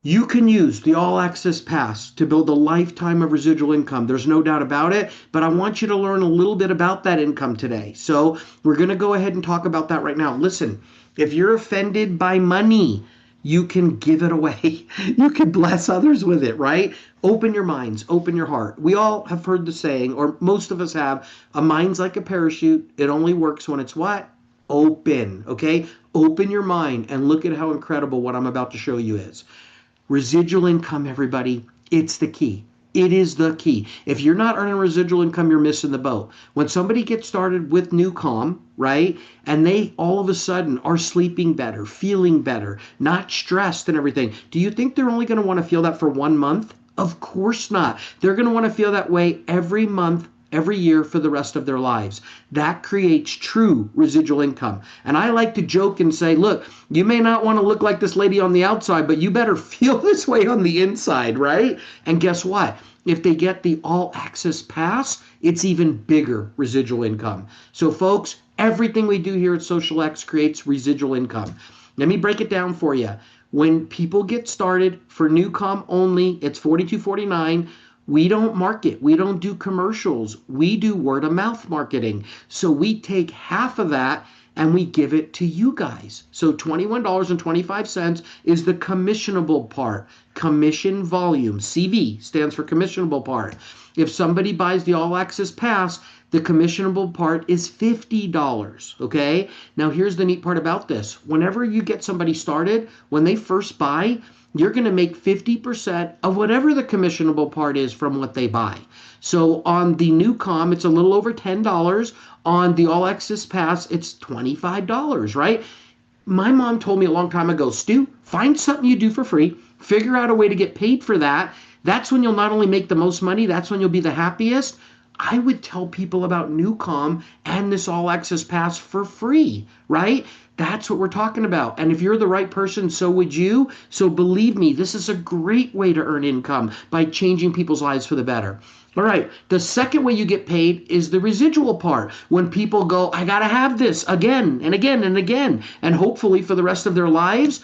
You can use the All Access Pass to build a lifetime of residual income. There's no doubt about it, but I want you to learn a little bit about that income today. So we're going to go ahead and talk about that right now. Listen, if you're offended by money, you can give it away. You can bless others with it, right? Open your minds, open your heart. We all have heard the saying, or most of us have, a mind's like a parachute. It only works when it's what? Open, okay? Open your mind and look at how incredible what I'm about to show you is. Residual income, everybody, it's the key. It is the key. If you're not earning residual income, you're missing the boat. When somebody gets started with NewCom, right, and they all of a sudden are sleeping better, feeling better, not stressed and everything, do you think they're only going to want to feel that for 1 month? Of course not. They're going to want to feel that way every month, every year for the rest of their lives. That creates true residual income. And I like to joke and say, look, you may not want to look like this lady on the outside, but you better feel this way on the inside, right? And guess what? If they get the all access pass, it's even bigger residual income. So folks, everything we do here at SocialX creates residual income. Let me break it down for you. When people get started for Newcom only, it's $42.49. We don't market. We don't do commercials. We do word of mouth marketing. So we take half of that and we give it to you guys. So $21.25 is the commissionable part. Commission volume, CV stands for commissionable part. If somebody buys the all access pass, the commissionable part is $50, okay? Now here's the neat part about this. Whenever you get somebody started, when they first buy, you're gonna make 50% of whatever the commissionable part is from what they buy. So on the Newcom, it's a little over $10. On the All Access Pass, it's $25, right? My mom told me a long time ago, Stu, find something you do for free, figure out a way to get paid for that. That's when you'll not only make the most money, that's when you'll be the happiest. I would tell people about Newcom and this All Access Pass for free, right? That's what we're talking about. And if you're the right person, so would you. So believe me, this is a great way to earn income by changing people's lives for the better. All right, the second way you get paid is the residual part. When people go, I gotta have this again and again and again, and hopefully for the rest of their lives.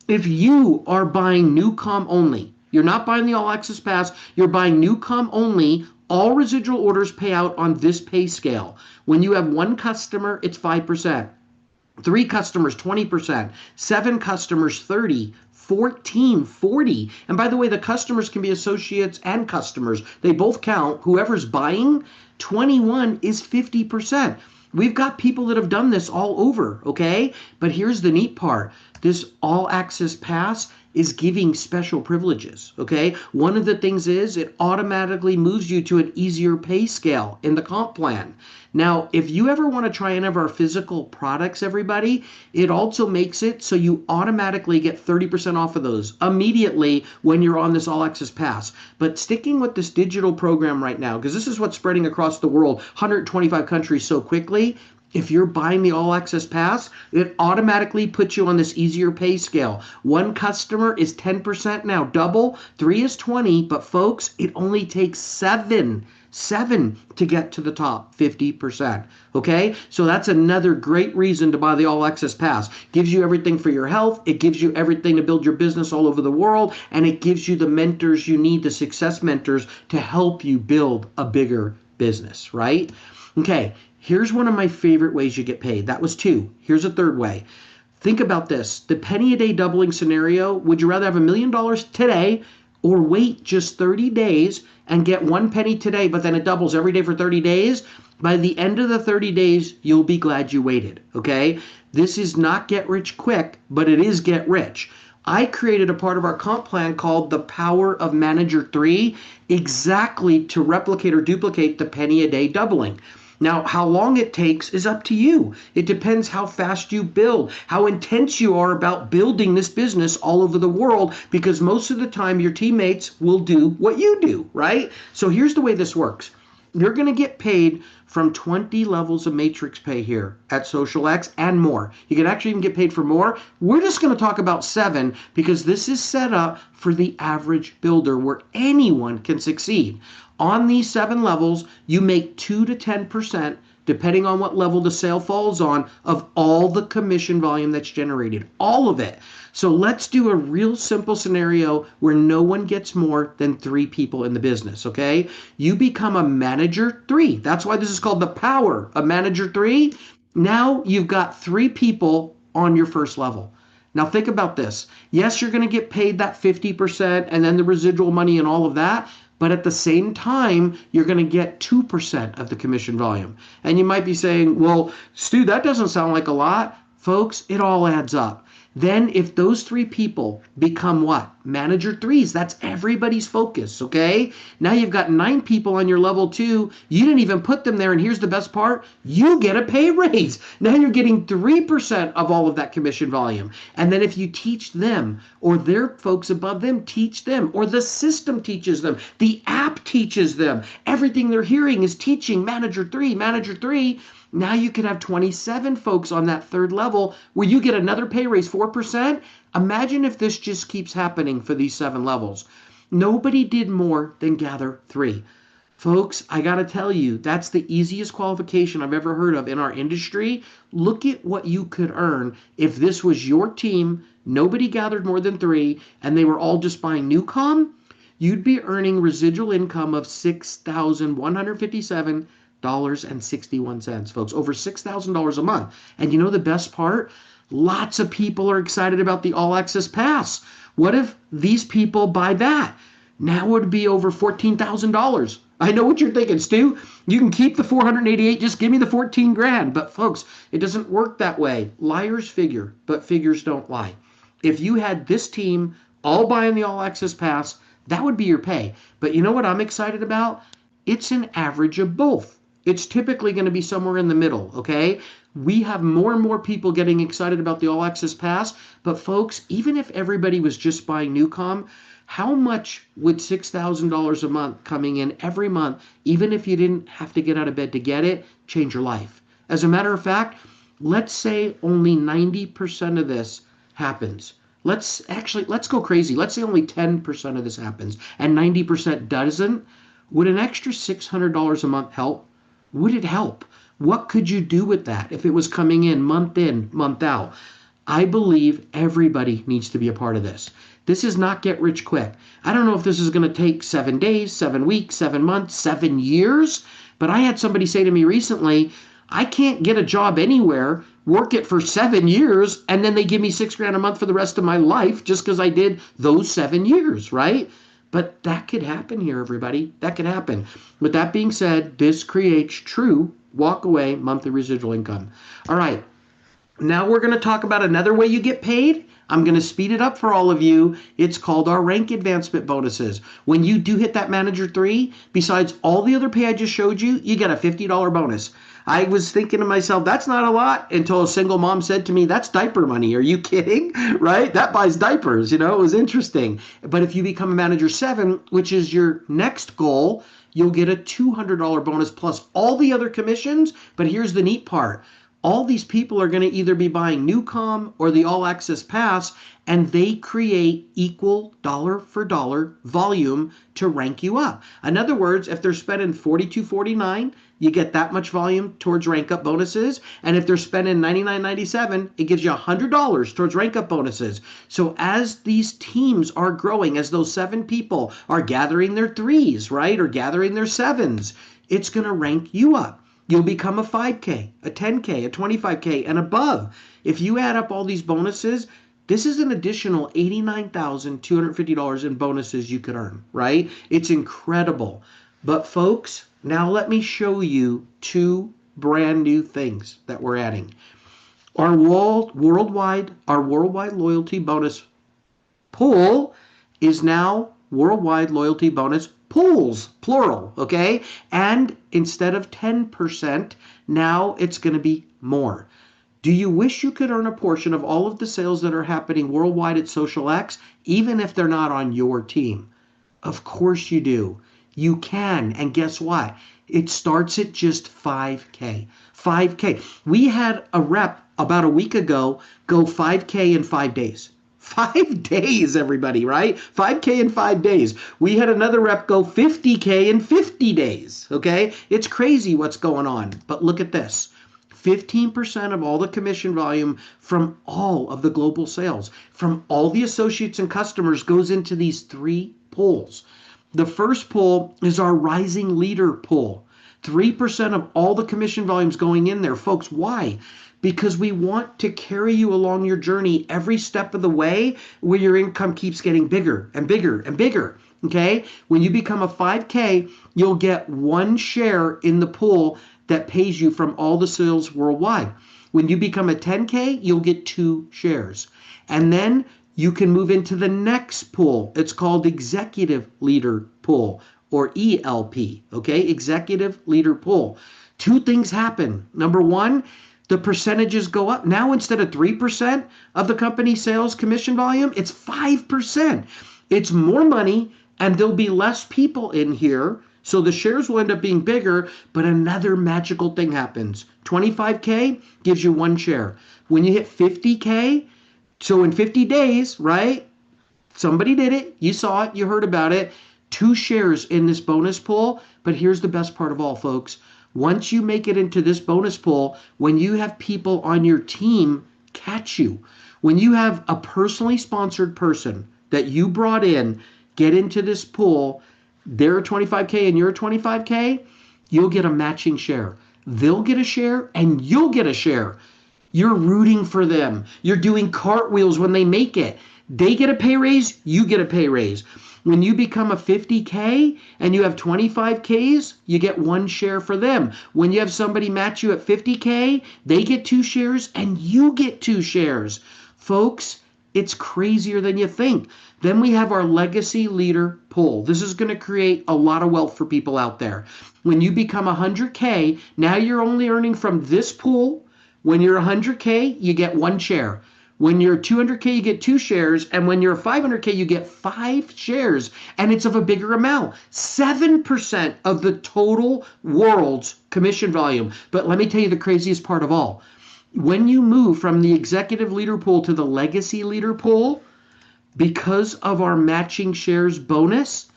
If you are buying Newcom only, you're not buying the All Access Pass, you're buying Newcom only, all residual orders pay out on this pay scale. When you have one customer, it's 5%. 3 customers, 20%. 7 customers, 30%. 14, 40. And by the way, the customers can be associates and customers. They both count. Whoever's buying, 21 is 50%. We've got people that have done this all over, okay? But here's the neat part. This All Access Pass is giving special privileges, okay? One of the things is it automatically moves you to an easier pay scale in the comp plan. Now, if you ever want to try any of our physical products, everybody, it also makes it so you automatically get 30% off of those immediately when you're on this All Access Pass. But sticking with this digital program right now, because this is what's spreading across the world, 125 countries so quickly, if you're buying the All Access Pass, it automatically puts you on this easier pay scale. One customer is 10% now, double, 3 is 20, but folks, it only takes 7 to get to the top 50%. Okay, so that's another great reason to buy the All Access Pass. Gives you everything for your health, it gives you everything to build your business all over the world, and it gives you the mentors you need, the success mentors, to help you build a bigger business, right? Okay, here's one of my favorite ways you get paid. That was 2. Here's a third way. Think about this. The penny a day doubling scenario, would you rather have $1 million today or wait just 30 days and get 1 penny today, but then it doubles every day for 30 days? By the end of the 30 days, you'll be glad you waited, okay? This is not get rich quick, but it is get rich. I created a part of our comp plan called the Power of Manager 3 exactly to replicate or duplicate the penny a day doubling. Now, how long it takes is up to you. It depends how fast you build, how intense you are about building this business all over the world, because most of the time your teammates will do what you do, right? So here's the way this works. You're going to get paid from 20 levels of matrix pay here at SocialX and more. You can actually even get paid for more. We're just going to talk about 7 because this is set up for the average builder where anyone can succeed. On these 7 levels, you make 2 to 10%, depending on what level the sale falls on, of all the commission volume that's generated, all of it. So let's do a real simple scenario where no one gets more than 3 people in the business, okay? You become a manager 3. That's why this is called the Power of Manager 3. Now you've got 3 people on your first level. Now think about this. Yes, you're going to get paid that 50% and then the residual money and all of that. But at the same time, you're going to get 2% of the commission volume. And you might be saying, well, Stu, that doesn't sound like a lot. Folks, it all adds up. Then if those 3 people become what? manager 3s. That's everybody's focus, okay? Now you've got 9 people on your level 2. You didn't even put them there, and here's the best part. You get a pay raise. Now you're getting 3% of all of that commission volume. And then if you teach them, or their folks above them teach them, or the system teaches them, the app teaches them, everything they're hearing is teaching manager 3, manager 3. Now you could have 27 folks on that third level where you get another pay raise, 4%. Imagine if this just keeps happening for these 7 levels. Nobody did more than gather 3. Folks, I got to tell you, that's the easiest qualification I've ever heard of in our industry. Look at what you could earn if this was your team, nobody gathered more than 3, and they were all just buying Newcom. You'd be earning residual income of $6,157.61, folks, over $6,000 a month. And you know the best part? Lots of people are excited about the All Access Pass. What if these people buy that? Now it would be over $14,000. I know what you're thinking, Stu. You can keep the 488, just give me the 14 grand. But folks, it doesn't work that way. Liars figure, but figures don't lie. If you had this team all buying the All Access Pass, that would be your pay. But you know what I'm excited about? It's an average of both. It's typically going to be somewhere in the middle, okay? We have more and more people getting excited about the All Access Pass. But folks, even if everybody was just buying Newcom, how much would $6,000 a month coming in every month, even if you didn't have to get out of bed to get it, change your life? As a matter of fact, let's say only 90% of this happens. Let's go crazy. Let's say only 10% of this happens and 90% doesn't. Would an extra $600 a month help? Would it help? What could you do with that if it was coming in, month out? I believe everybody needs to be a part of this. This is not get rich quick. I don't know if this is going to take 7 days, 7 weeks, 7 months, 7 years, but I had somebody say to me recently, I can't get a job anywhere, work it for 7 years, and then they give me $6 grand a month for the rest of my life just because I did those 7 years, right? But that could happen here, everybody. That could happen. With that being said, this creates true walk-away monthly residual income. All right. Now we're going to talk about another way you get paid. I'm going to speed it up for all of you. It's called our rank advancement bonuses. When you do hit that manager 3, besides all the other pay I just showed you, you get a $50 bonus. I was thinking to myself, that's not a lot, until a single mom said to me, that's diaper money. Are you kidding? Right? That buys diapers. It was interesting. But if you become a manager 7, which is your next goal, you'll get a $200 bonus plus all the other commissions. But here's the neat part. All these people are going to either be buying Newcom or the All Access Pass, and they create equal dollar for dollar volume to rank you up. In other words, if they're spending $42.49, you get that much volume towards rank up bonuses. And if they're spending $99.97, it gives you $100 towards rank up bonuses. So as these teams are growing, as those 7 people are gathering their 3s, right, or gathering their 7s, it's going to rank you up. You'll become a 5K, a 10K, a 25K, and above. If you add up all these bonuses, this is an additional $89,250 in bonuses you could earn, right? It's incredible. But folks, now let me show you 2 brand new things that we're adding. Our worldwide loyalty bonus pool is now worldwide loyalty bonus pools, plural, okay? And instead of 10%, now it's going to be more. Do you wish you could earn a portion of all of the sales that are happening worldwide at SocialX, even if they're not on your team? Of course you do. You can, and guess what? It starts at just 5K. 5K. We had a rep about a week ago go 5K in 5 days. 5 days, everybody, right? 5K in 5 days. We had another rep go 50K in 50 days, okay? It's crazy what's going on. But look at this. 15% of all the commission volume from all of the global sales, from all the associates and customers, goes into these 3 pools. The first pool is our rising leader pool. 3% of all the commission volumes going in there. Folks, why? Because we want to carry you along your journey every step of the way where your income keeps getting bigger and bigger and bigger, okay? When you become a 5K, you'll get 1 share in the pool that pays you from all the sales worldwide. When you become a 10K, you'll get 2 shares. And then you can move into the next pool. It's called Executive Leader Pool, or ELP, okay? Executive Leader Pool. Two things happen. Number one, the percentages go up. Now, instead of 3% of the company sales commission volume, it's 5%. It's more money, and there'll be less people in here. So the shares will end up being bigger, but another magical thing happens. 25K gives you 1 share. When you hit 50K, so in 50 days, right? Somebody did it. You saw it. You heard about it. 2 shares in this bonus pool. But here's the best part of all, folks. Once you make it into this bonus pool, when you have people on your team catch you, when you have a personally sponsored person that you brought in get into this pool, they're a 25K and you're a 25K, you'll get a matching share. They'll get a share and you'll get a share. You're rooting for them. You're doing cartwheels when they make it. They get a pay raise, you get a pay raise. When you become a 50K and you have 25Ks, you get 1 share for them. When you have somebody match you at 50K, they get 2 shares and you get 2 shares. Folks, it's crazier than you think. Then we have our legacy leader pool. This is going to create a lot of wealth for people out there. When you become 100K, now you're only earning from this pool. When you're 100K, you get 1 share. When you're 200K, you get 2 shares. And when you're 500K, you get 5 shares. And it's of a bigger amount. 7% of the total world's commission volume. But let me tell you the craziest part of all. When you move from the executive leader pool to the legacy leader pool, because of our matching shares bonus,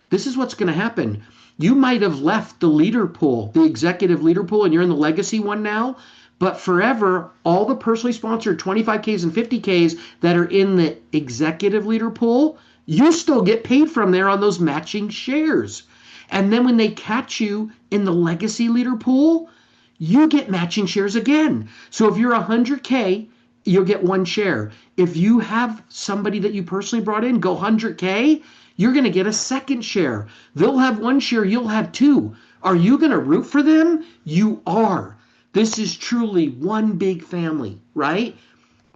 this is what's going to happen. You might have left the leader pool, the executive leader pool, and you're in the legacy one now. But forever, all the personally sponsored 25Ks and 50Ks that are in the executive leader pool, you still get paid from there on those matching shares. And then when they catch you in the legacy leader pool, you get matching shares again. So if you're 100K, you'll get 1 share. If you have somebody that you personally brought in go 100K, you're going to get a 2nd share. They'll have 1 share, you'll have 2. Are you going to root for them? You are. This is truly one big family, right?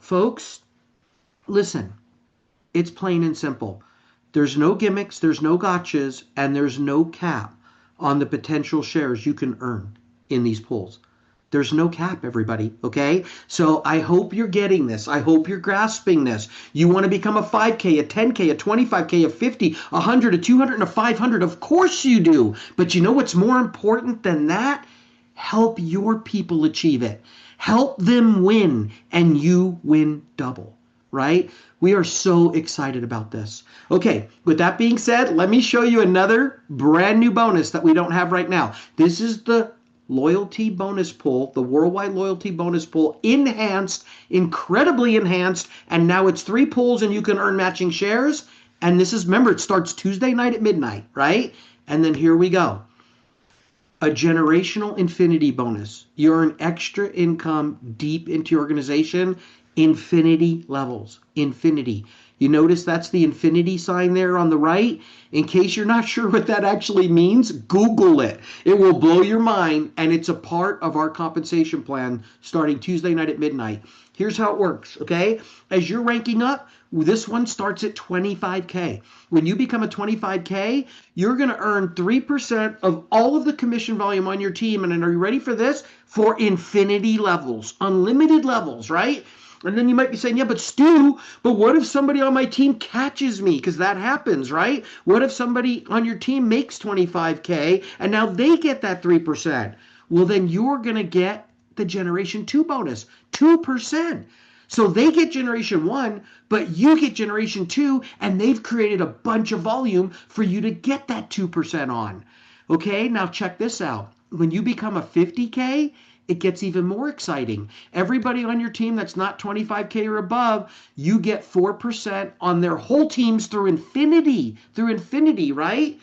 Folks, listen, it's plain and simple. There's no gimmicks, there's no gotchas, and there's no cap on the potential shares you can earn in these pools. There's no cap, everybody, okay? So I hope you're getting this. I hope you're grasping this. You want to become a 5K, a 10K, a 25K, a 50, 100, a 200, and a 500. Of course you do. But you know what's more important than that? Help your people achieve it. Help them win, and you win double, right? We are so excited about this. Okay, with that being said, let me show you another brand new bonus that we don't have right now. This is the loyalty bonus pool, the worldwide loyalty bonus pool, enhanced, incredibly enhanced, and now it's 3 pools and you can earn matching shares. And this is, remember, it starts Tuesday night at midnight, right? And then here we go. A generational infinity bonus. You earn extra income deep into your organization, infinity levels, infinity. You notice that's the infinity sign there on the right? In case you're not sure what that actually means, Google it. It will blow your mind, and it's a part of our compensation plan starting Tuesday night at midnight. Here's how it works, okay? As you're ranking up, this one starts at 25K. When you become a 25K, you're going to earn 3% of all of the commission volume on your team. And are you ready for this? For infinity levels, unlimited levels, right? And then you might be saying, yeah, but Stu, but what if somebody on my team catches me? Because that happens, right? What if somebody on your team makes 25K and now they get that 3%? Well, then you're going to get the Generation 2 bonus, 2%. So they get Generation 1, but you get Generation 2, and they've created a bunch of volume for you to get that 2% on. Okay, now check this out. When you become a 50K, it gets even more exciting. Everybody on your team that's not 25K or above, you get 4% on their whole teams through infinity, right?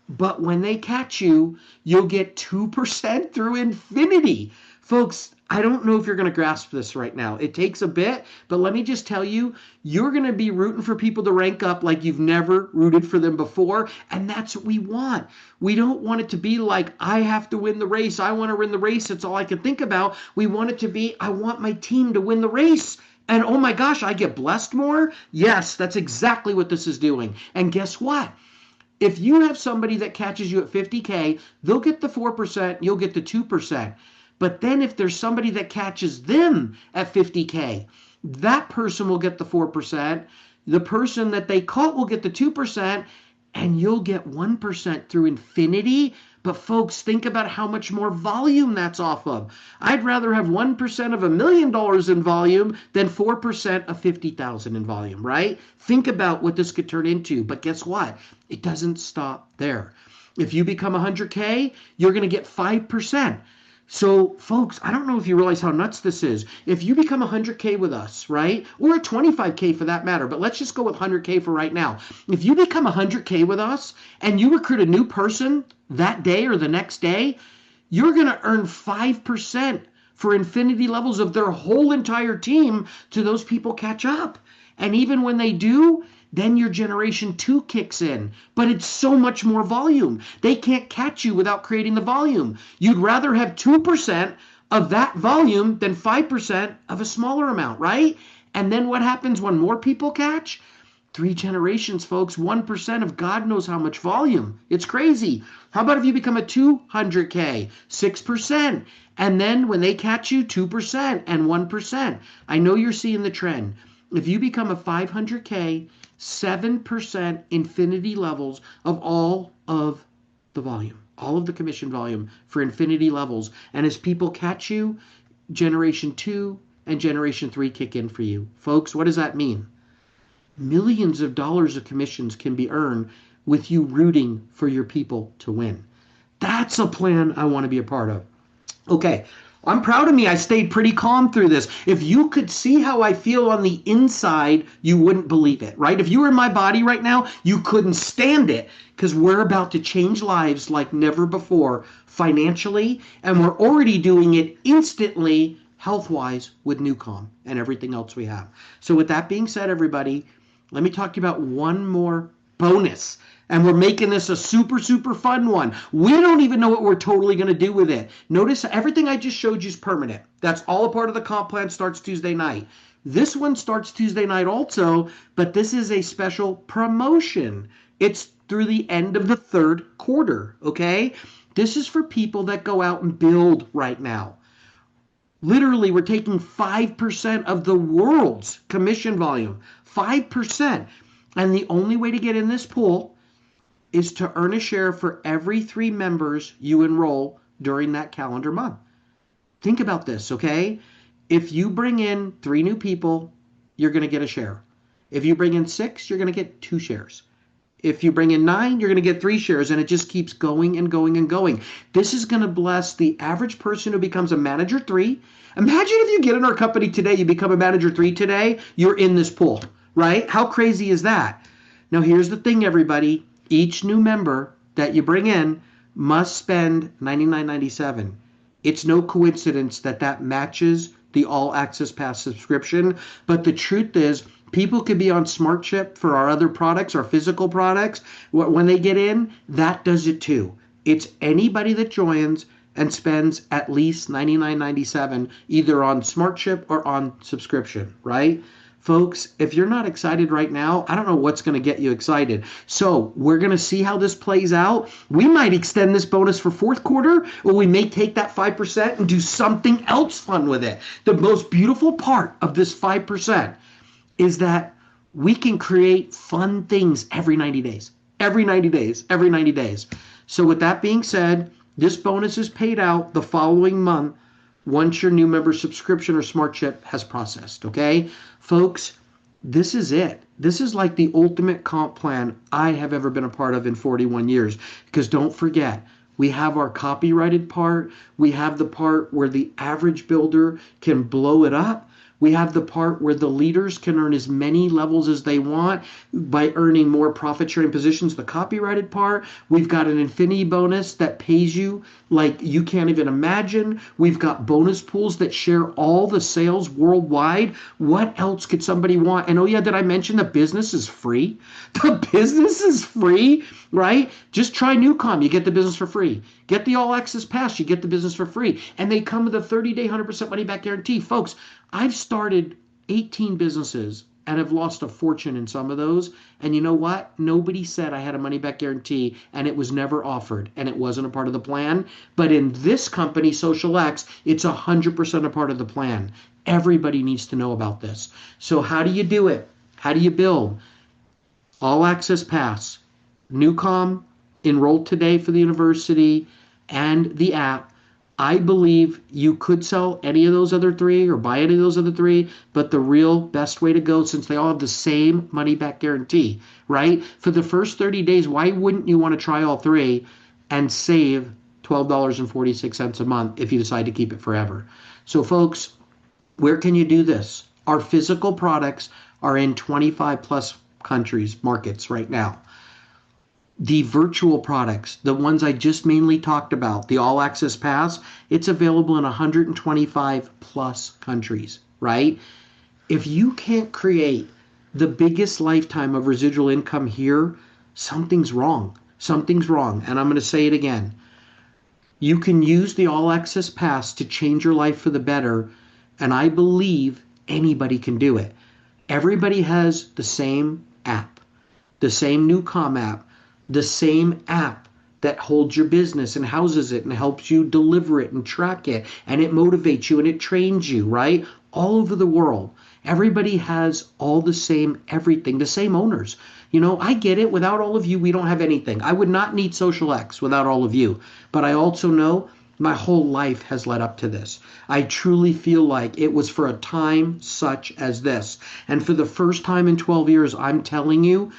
But when they catch you, you'll get 2% through infinity. Folks, I don't know if you're going to grasp this right now. It takes a bit, but let me just tell you, you're going to be rooting for people to rank up like you've never rooted for them before, and that's what we want. We don't want it to be like, I have to win the race. I want to win the race. That's all I can think about. We want it to be, I want my team to win the race. And oh my gosh, I get blessed more? Yes, that's exactly what this is doing. And guess what? If you have somebody that catches you at 50K, they'll get the 4%, you'll get the 2%. But then if there's somebody that catches them at 50K, that person will get the 4%. The person that they caught will get the 2%, and you'll get 1% through infinity. But folks, think about how much more volume that's off of. I'd rather have 1% of $1 million in volume than 4% of 50,000 in volume, right? Think about what this could turn into. But guess what? It doesn't stop there. If you become 100K, you're going to get 5%. So folks, I don't know if you realize how nuts this is. If you become 100K with us, right? Or a 25K for that matter, but let's just go with 100K for right now. If you become 100K with us and you recruit a new person that day or the next day, you're going to earn 5% for infinity levels of their whole entire team till those people catch up. And even when they do, then your generation 2 kicks in, but it's so much more volume. They can't catch you without creating the volume. You'd rather have 2% of that volume than 5% of a smaller amount, right? And then what happens when more people catch? 3 generations, folks, 1% of God knows how much volume. It's crazy. How about if you become a 200K, 6%, and then when they catch you, 2% and 1%. I know you're seeing the trend. If you become a 500K, 7% infinity levels of all of the volume, all of the commission volume for infinity levels. And as people catch you, generation 2 and generation 3 kick in for you. Folks, what does that mean? Millions of dollars of commissions can be earned with you rooting for your people to win. That's a plan I want to be a part of. Okay. I'm proud of me. I stayed pretty calm through this. If you could see how I feel on the inside, you wouldn't believe it, right? If you were in my body right now, you couldn't stand it, because we're about to change lives like never before financially, and we're already doing it instantly health-wise with Newcom and everything else we have. So with that being said, everybody, let me talk to you about one more bonus. And we're making this a super, super fun one. We don't even know what we're totally going to do with it. Notice everything I just showed you is permanent. That's all a part of the comp plan, starts Tuesday night. This one starts Tuesday night also, but this is a special promotion. It's through the end of the 3rd quarter, okay? This is for people that go out and build right now. Literally, we're taking 5% of the world's commission volume. 5%. And the only way to get in this pool is to earn a share for every 3 members you enroll during that calendar month. Think about this, okay? If you bring in 3 new people, you're going to get a share. If you bring in 6, you're going to get 2 shares. If you bring in 9, you're going to get 3 shares, and it just keeps going and going and going. This is going to bless the average person who becomes a manager 3. Imagine if you get in our company today, you become a manager 3 today, you're in this pool, right? How crazy is that? Now, here's the thing, everybody. Each new member that you bring in must spend $99.97. It's no coincidence that that matches the All Access Pass subscription. But the truth is, people could be on SmartShip for our other products, our physical products. When they get in, that does it too. It's anybody that joins and spends at least $99.97 either on SmartShip or on subscription, right? Folks, if you're not excited right now, I don't know what's going to get you excited. So we're going to see how this plays out. We might extend this bonus for 4th quarter, or we may take that 5% and do something else fun with it. The most beautiful part of this 5% is that we can create fun things every 90 days. Every 90 days. Every 90 days. So with that being said, this bonus is paid out the following month once your new member subscription or SmartShip has processed, okay? Folks, this is it. This is like the ultimate comp plan I have ever been a part of in 41 years. Because don't forget, we have our copyrighted part. We have the part where the average builder can blow it up. We have the part where the leaders can earn as many levels as they want by earning more profit sharing positions, the copyrighted part. We've got an infinity bonus that pays you like you can't even imagine. We've got bonus pools that share all the sales worldwide. What else could somebody want? And oh yeah, did I mention the business is free? The business is free, right? Just try Newcom, you get the business for free. Get the All Access Pass, you get the business for free. And they come with a 30-day, 100% money back guarantee. Folks, I've started 18 businesses and have lost a fortune in some of those. And you know what? Nobody said I had a money back guarantee, and it was never offered, and it wasn't a part of the plan. But in this company, Social X, it's 100% a part of the plan. Everybody needs to know about this. So how do you do it? How do you build? All Access Pass. Newcom enrolled today for the university and the app. I believe you could sell any of those other three or buy any of those other three, but the real best way to go, since they all have the same money back guarantee, right? For the first 30 days, why wouldn't you want to try all three and save $12.46 a month if you decide to keep it forever? So folks, where can you do this? Our physical products are in 25 plus countries, markets right now. The virtual products, the ones I just mainly talked about, the All Access Pass, it's available in 125 plus countries, right? If you can't create the biggest lifetime of residual income here, something's wrong. Something's wrong. And I'm going to say it again. You can use the All Access Pass to change your life for the better. And I believe anybody can do it. Everybody has the same app, the same Newcom app, the same app that holds your business and houses it and helps you deliver it and track it, and it motivates you and it trains you, right? All over the world. Everybody has all the same everything, the same owners. You know, I get it. Without all of you, we don't have anything. I would not need Social X without all of you. But I also know my whole life has led up to this. I truly feel like it was for a time such as this. And for the first time in 12 years, I'm telling you,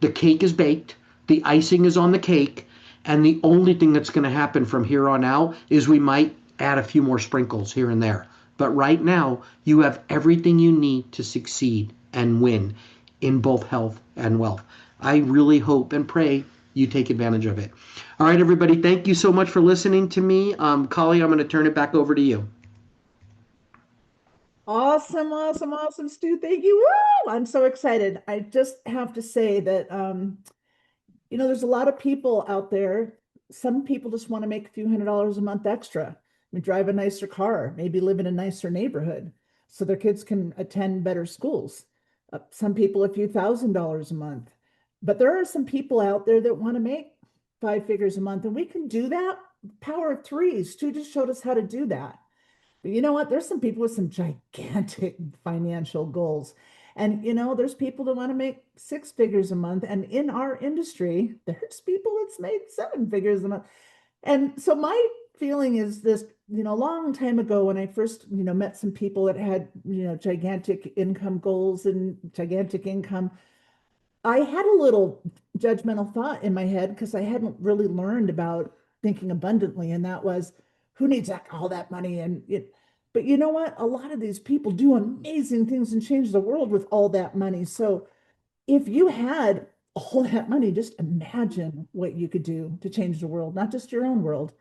the cake is baked. The icing is on the cake, and the only thing that's going to happen from here on out is we might add a few more sprinkles here and there. But right now, you have everything you need to succeed and win in both health and wealth. I really hope and pray you take advantage of it. All right, everybody, thank you so much for listening to me. Kali, I'm going to turn it back over to you. Awesome, awesome, awesome, Stu. Thank you. Woo! I'm so excited. I just have to say that you know, there's a lot of people out there. Some people just want to make a few $100s a month extra, drive a nicer car, maybe live in a nicer neighborhood so their kids can attend better schools. Some people a few $1,000s a month. But there are some people out there that want to make 5 figures a month, and we can do that. Power of threes. Stu just showed us how to do that. But you know what? There's some people with some gigantic financial goals. And, you know, there's people that want to make 6 figures a month. And in our industry, there's people that's made 7 figures a month. And so my feeling is this, you know, a long time ago when I first, you know, met some people that had, you know, gigantic income goals and gigantic income, I had a little judgmental thought in my head because I hadn't really learned about thinking abundantly. And that was, who needs all that money? And but you know what? A lot of these people do amazing things and change the world with all that money. So if you had all that money, just imagine what you could do to change the world, not just your own world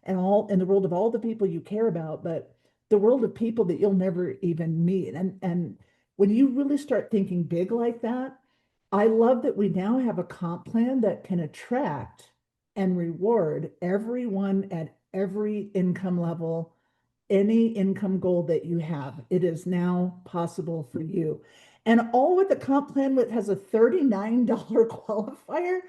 and all in the world of all the people you care about, but the world of people that you'll never even meet. And when you really start thinking big like that, I love that we now have a comp plan that can attract and reward everyone at every income level, any income goal that you have. It is now possible for you. And all with the comp plan that has a $39 qualifier,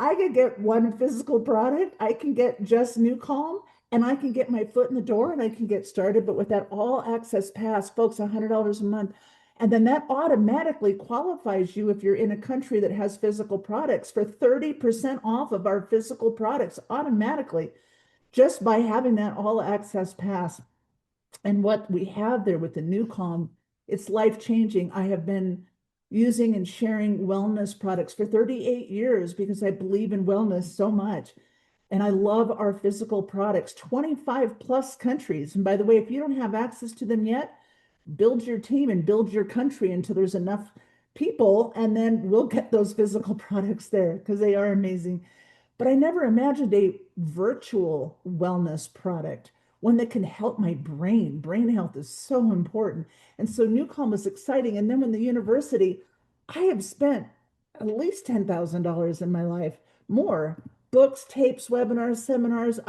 I could get one physical product, I can get just Newcom, and I can get my foot in the door and I can get started. But with that All Access Pass, folks, $100 a month. And then that automatically qualifies you if you're in a country that has physical products for 30% off of our physical products automatically, just by having that All Access Pass. And what we have there with the Newcom, it's life-changing. I have been using and sharing wellness products for 38 years because I believe in wellness so much. And I love our physical products, 25 plus countries. And by the way, if you don't have access to them yet, build your team and build your country until there's enough people, and then we'll get those physical products there because they are amazing. But I never imagined a virtual wellness product, one that can help my brain. Brain health is so important. And so Newcom was exciting. And then when the university, I have spent at least $10,000 in my life, more books, tapes, webinars, seminars.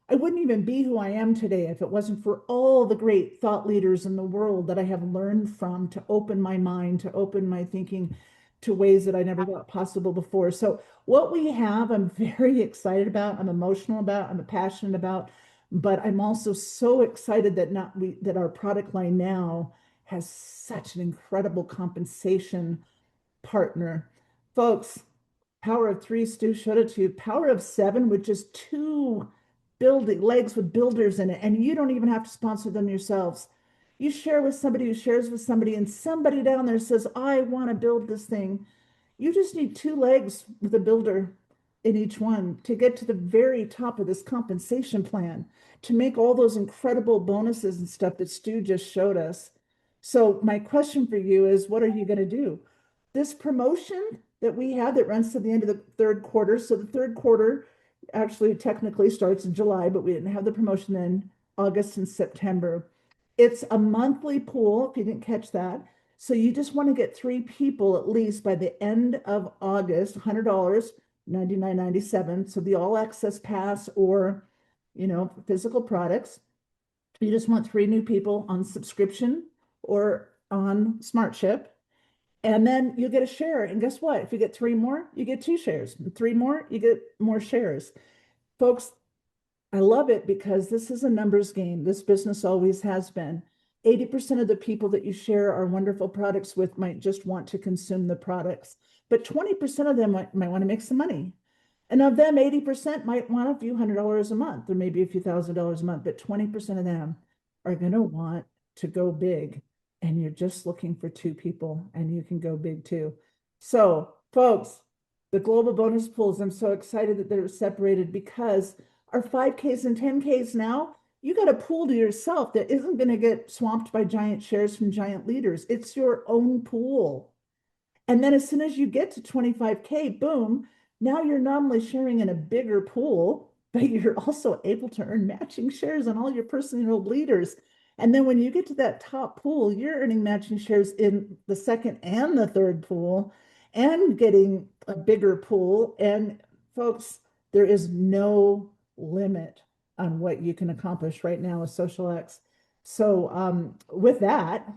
I wouldn't even be who I am today if it wasn't for all the great thought leaders in the world that I have learned from to open my mind, to open my thinking to ways that I never thought possible before. So what we have, I'm very excited about, I'm emotional about, I'm passionate about, but I'm also so excited that that our product line now has such an incredible compensation partner. Folks, Power of 3 Stu showed it to you. Power of 7, which is 2 building legs with builders in it, and you don't even have to sponsor them yourselves. You share with somebody who shares with somebody, and somebody down there says, I want to build this thing. You just need 2 legs with a builder in each one to get to the very top of this compensation plan, to make all those incredible bonuses and stuff that Stu just showed us. So my question for you is, what are you going to do? This promotion that we have that runs to the end of the 3rd quarter. So the 3rd quarter actually technically starts in July, but we didn't have the promotion in August and September. It's a monthly pool, if you didn't catch that. So you just want to get 3 people at least by the end of August, $100, $99.97. So the all access pass or, physical products. You just want 3 new people on subscription or on SmartShip. And then you get a share. And guess what? If you get 3 more, you get 2 shares. 3 more, you get more shares. Folks, I love it because this is a numbers game. This business always has been. 80% of the people that you share our wonderful products with might just want to consume the products, but 20% of them might want to make some money. And of them, 80% might want a few $100s a month, or maybe a few $1,000s a month, but 20% of them are going to want to go big. And you're just looking for 2 people, and you can go big too. So, folks, the global bonus pools, I'm so excited that they're separated because our 5Ks and 10Ks now, you got a pool to yourself that isn't going to get swamped by giant shares from giant leaders. It's your own pool. And then as soon as you get to 25K, boom, now you're not only sharing in a bigger pool, but you're also able to earn matching shares on all your personal leaders. And then when you get to that top pool, you're earning matching shares in the 2nd and the 3rd pool and getting a bigger pool. And folks, there is no limit on what you can accomplish right now with SocialX. So with that,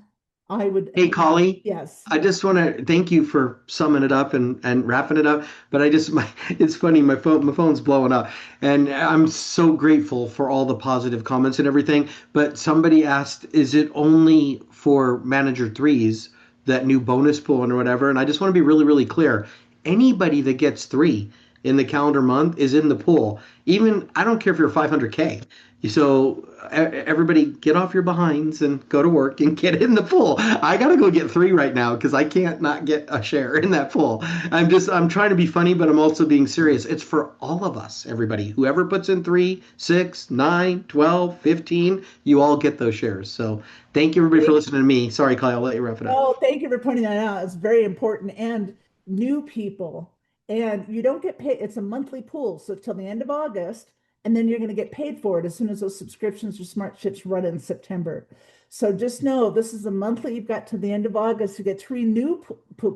I would. Hey, Collie. Yes. I just want to thank you for summing it up and wrapping it up. But it's funny, my phone's blowing up, and I'm so grateful for all the positive comments and everything. But somebody asked, is it only for Manager 3s, that new bonus pool and whatever? And I just want to be really, really clear. Anybody that gets 3 in the calendar month is in the pool. Even, I don't care if you're 500K. So everybody get off your behinds and go to work and get in the pool. I got to go get 3 right now because I can't not get a share in that pool. I'm trying to be funny, but I'm also being serious. It's for all of us, everybody. Whoever puts in 3, 6, 9, 12, 15, you all get those shares. So thank you, everybody, for listening to me. Sorry, Kyle, I'll let you wrap it up. Oh, thank you for pointing that out. It's very important. And new people. And you don't get paid. It's a monthly pool. So till the end of August, and then you're going to get paid for it as soon as those subscriptions or SmartShips run in September. So just know this is a monthly. You've got to the end of August to get 3 new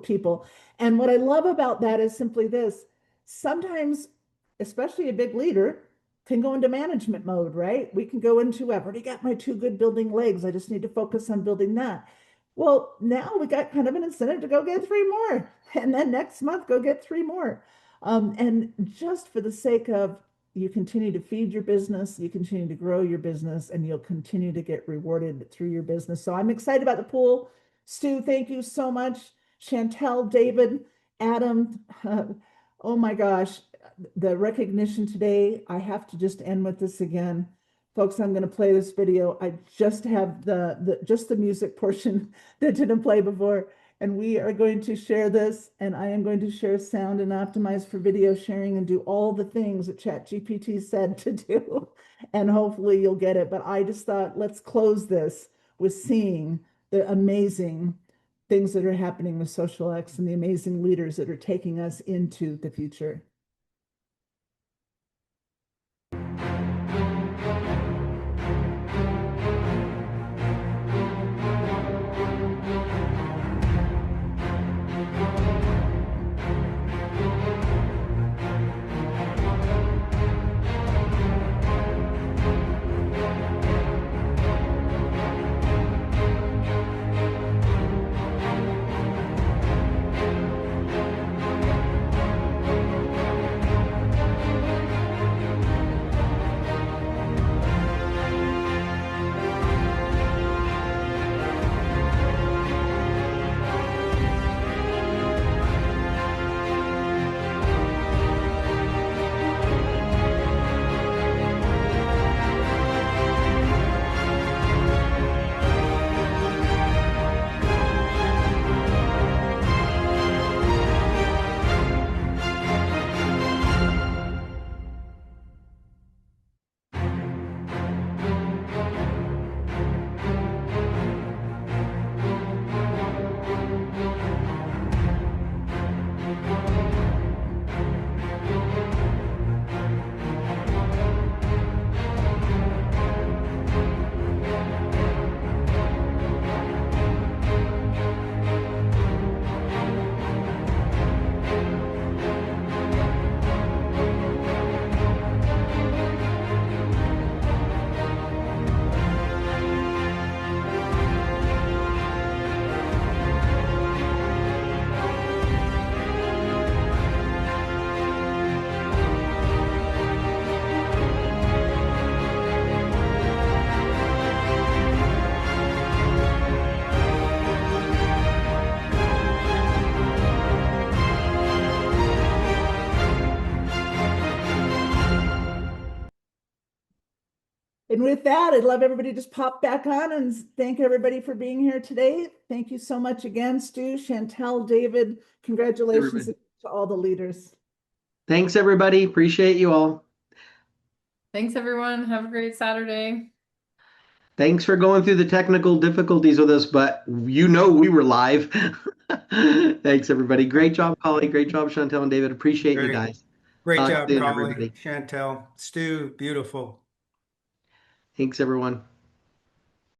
people. And what I love about that is simply this. Sometimes, especially a big leader, can go into management mode, right? We can go into, I've already got my 2 good building legs. I just need to focus on building that. Well, now we got kind of an incentive to go get 3 more. And then next month, go get 3 more. And just for the sake of, you continue to feed your business, you continue to grow your business, and you'll continue to get rewarded through your business. So I'm excited about the pool. Stu, thank you so much. Chantel, David, Adam, oh my gosh, the recognition today. I have to just end with this again. Folks, I'm going to play this video. I just have the music portion that didn't play before. And we are going to share this, and I am going to share sound and optimize for video sharing and do all the things that ChatGPT said to do. And hopefully you'll get it. But I just thought, let's close this with seeing the amazing things that are happening with SocialX and the amazing leaders that are taking us into the future. And with that, I'd love everybody to just pop back on and thank everybody for being here today. Thank you so much again, Stu, Chantel, David. Congratulations to all the leaders. Thanks, everybody. Appreciate you all. Thanks, everyone. Have a great Saturday. Thanks for going through the technical difficulties with us, but we were live. Thanks, everybody. Great job, Holly. Great job, Chantel and David. Appreciate you guys. Great Talk job, soon, Holly, everybody. Chantel, Stu, beautiful. Thanks, everyone.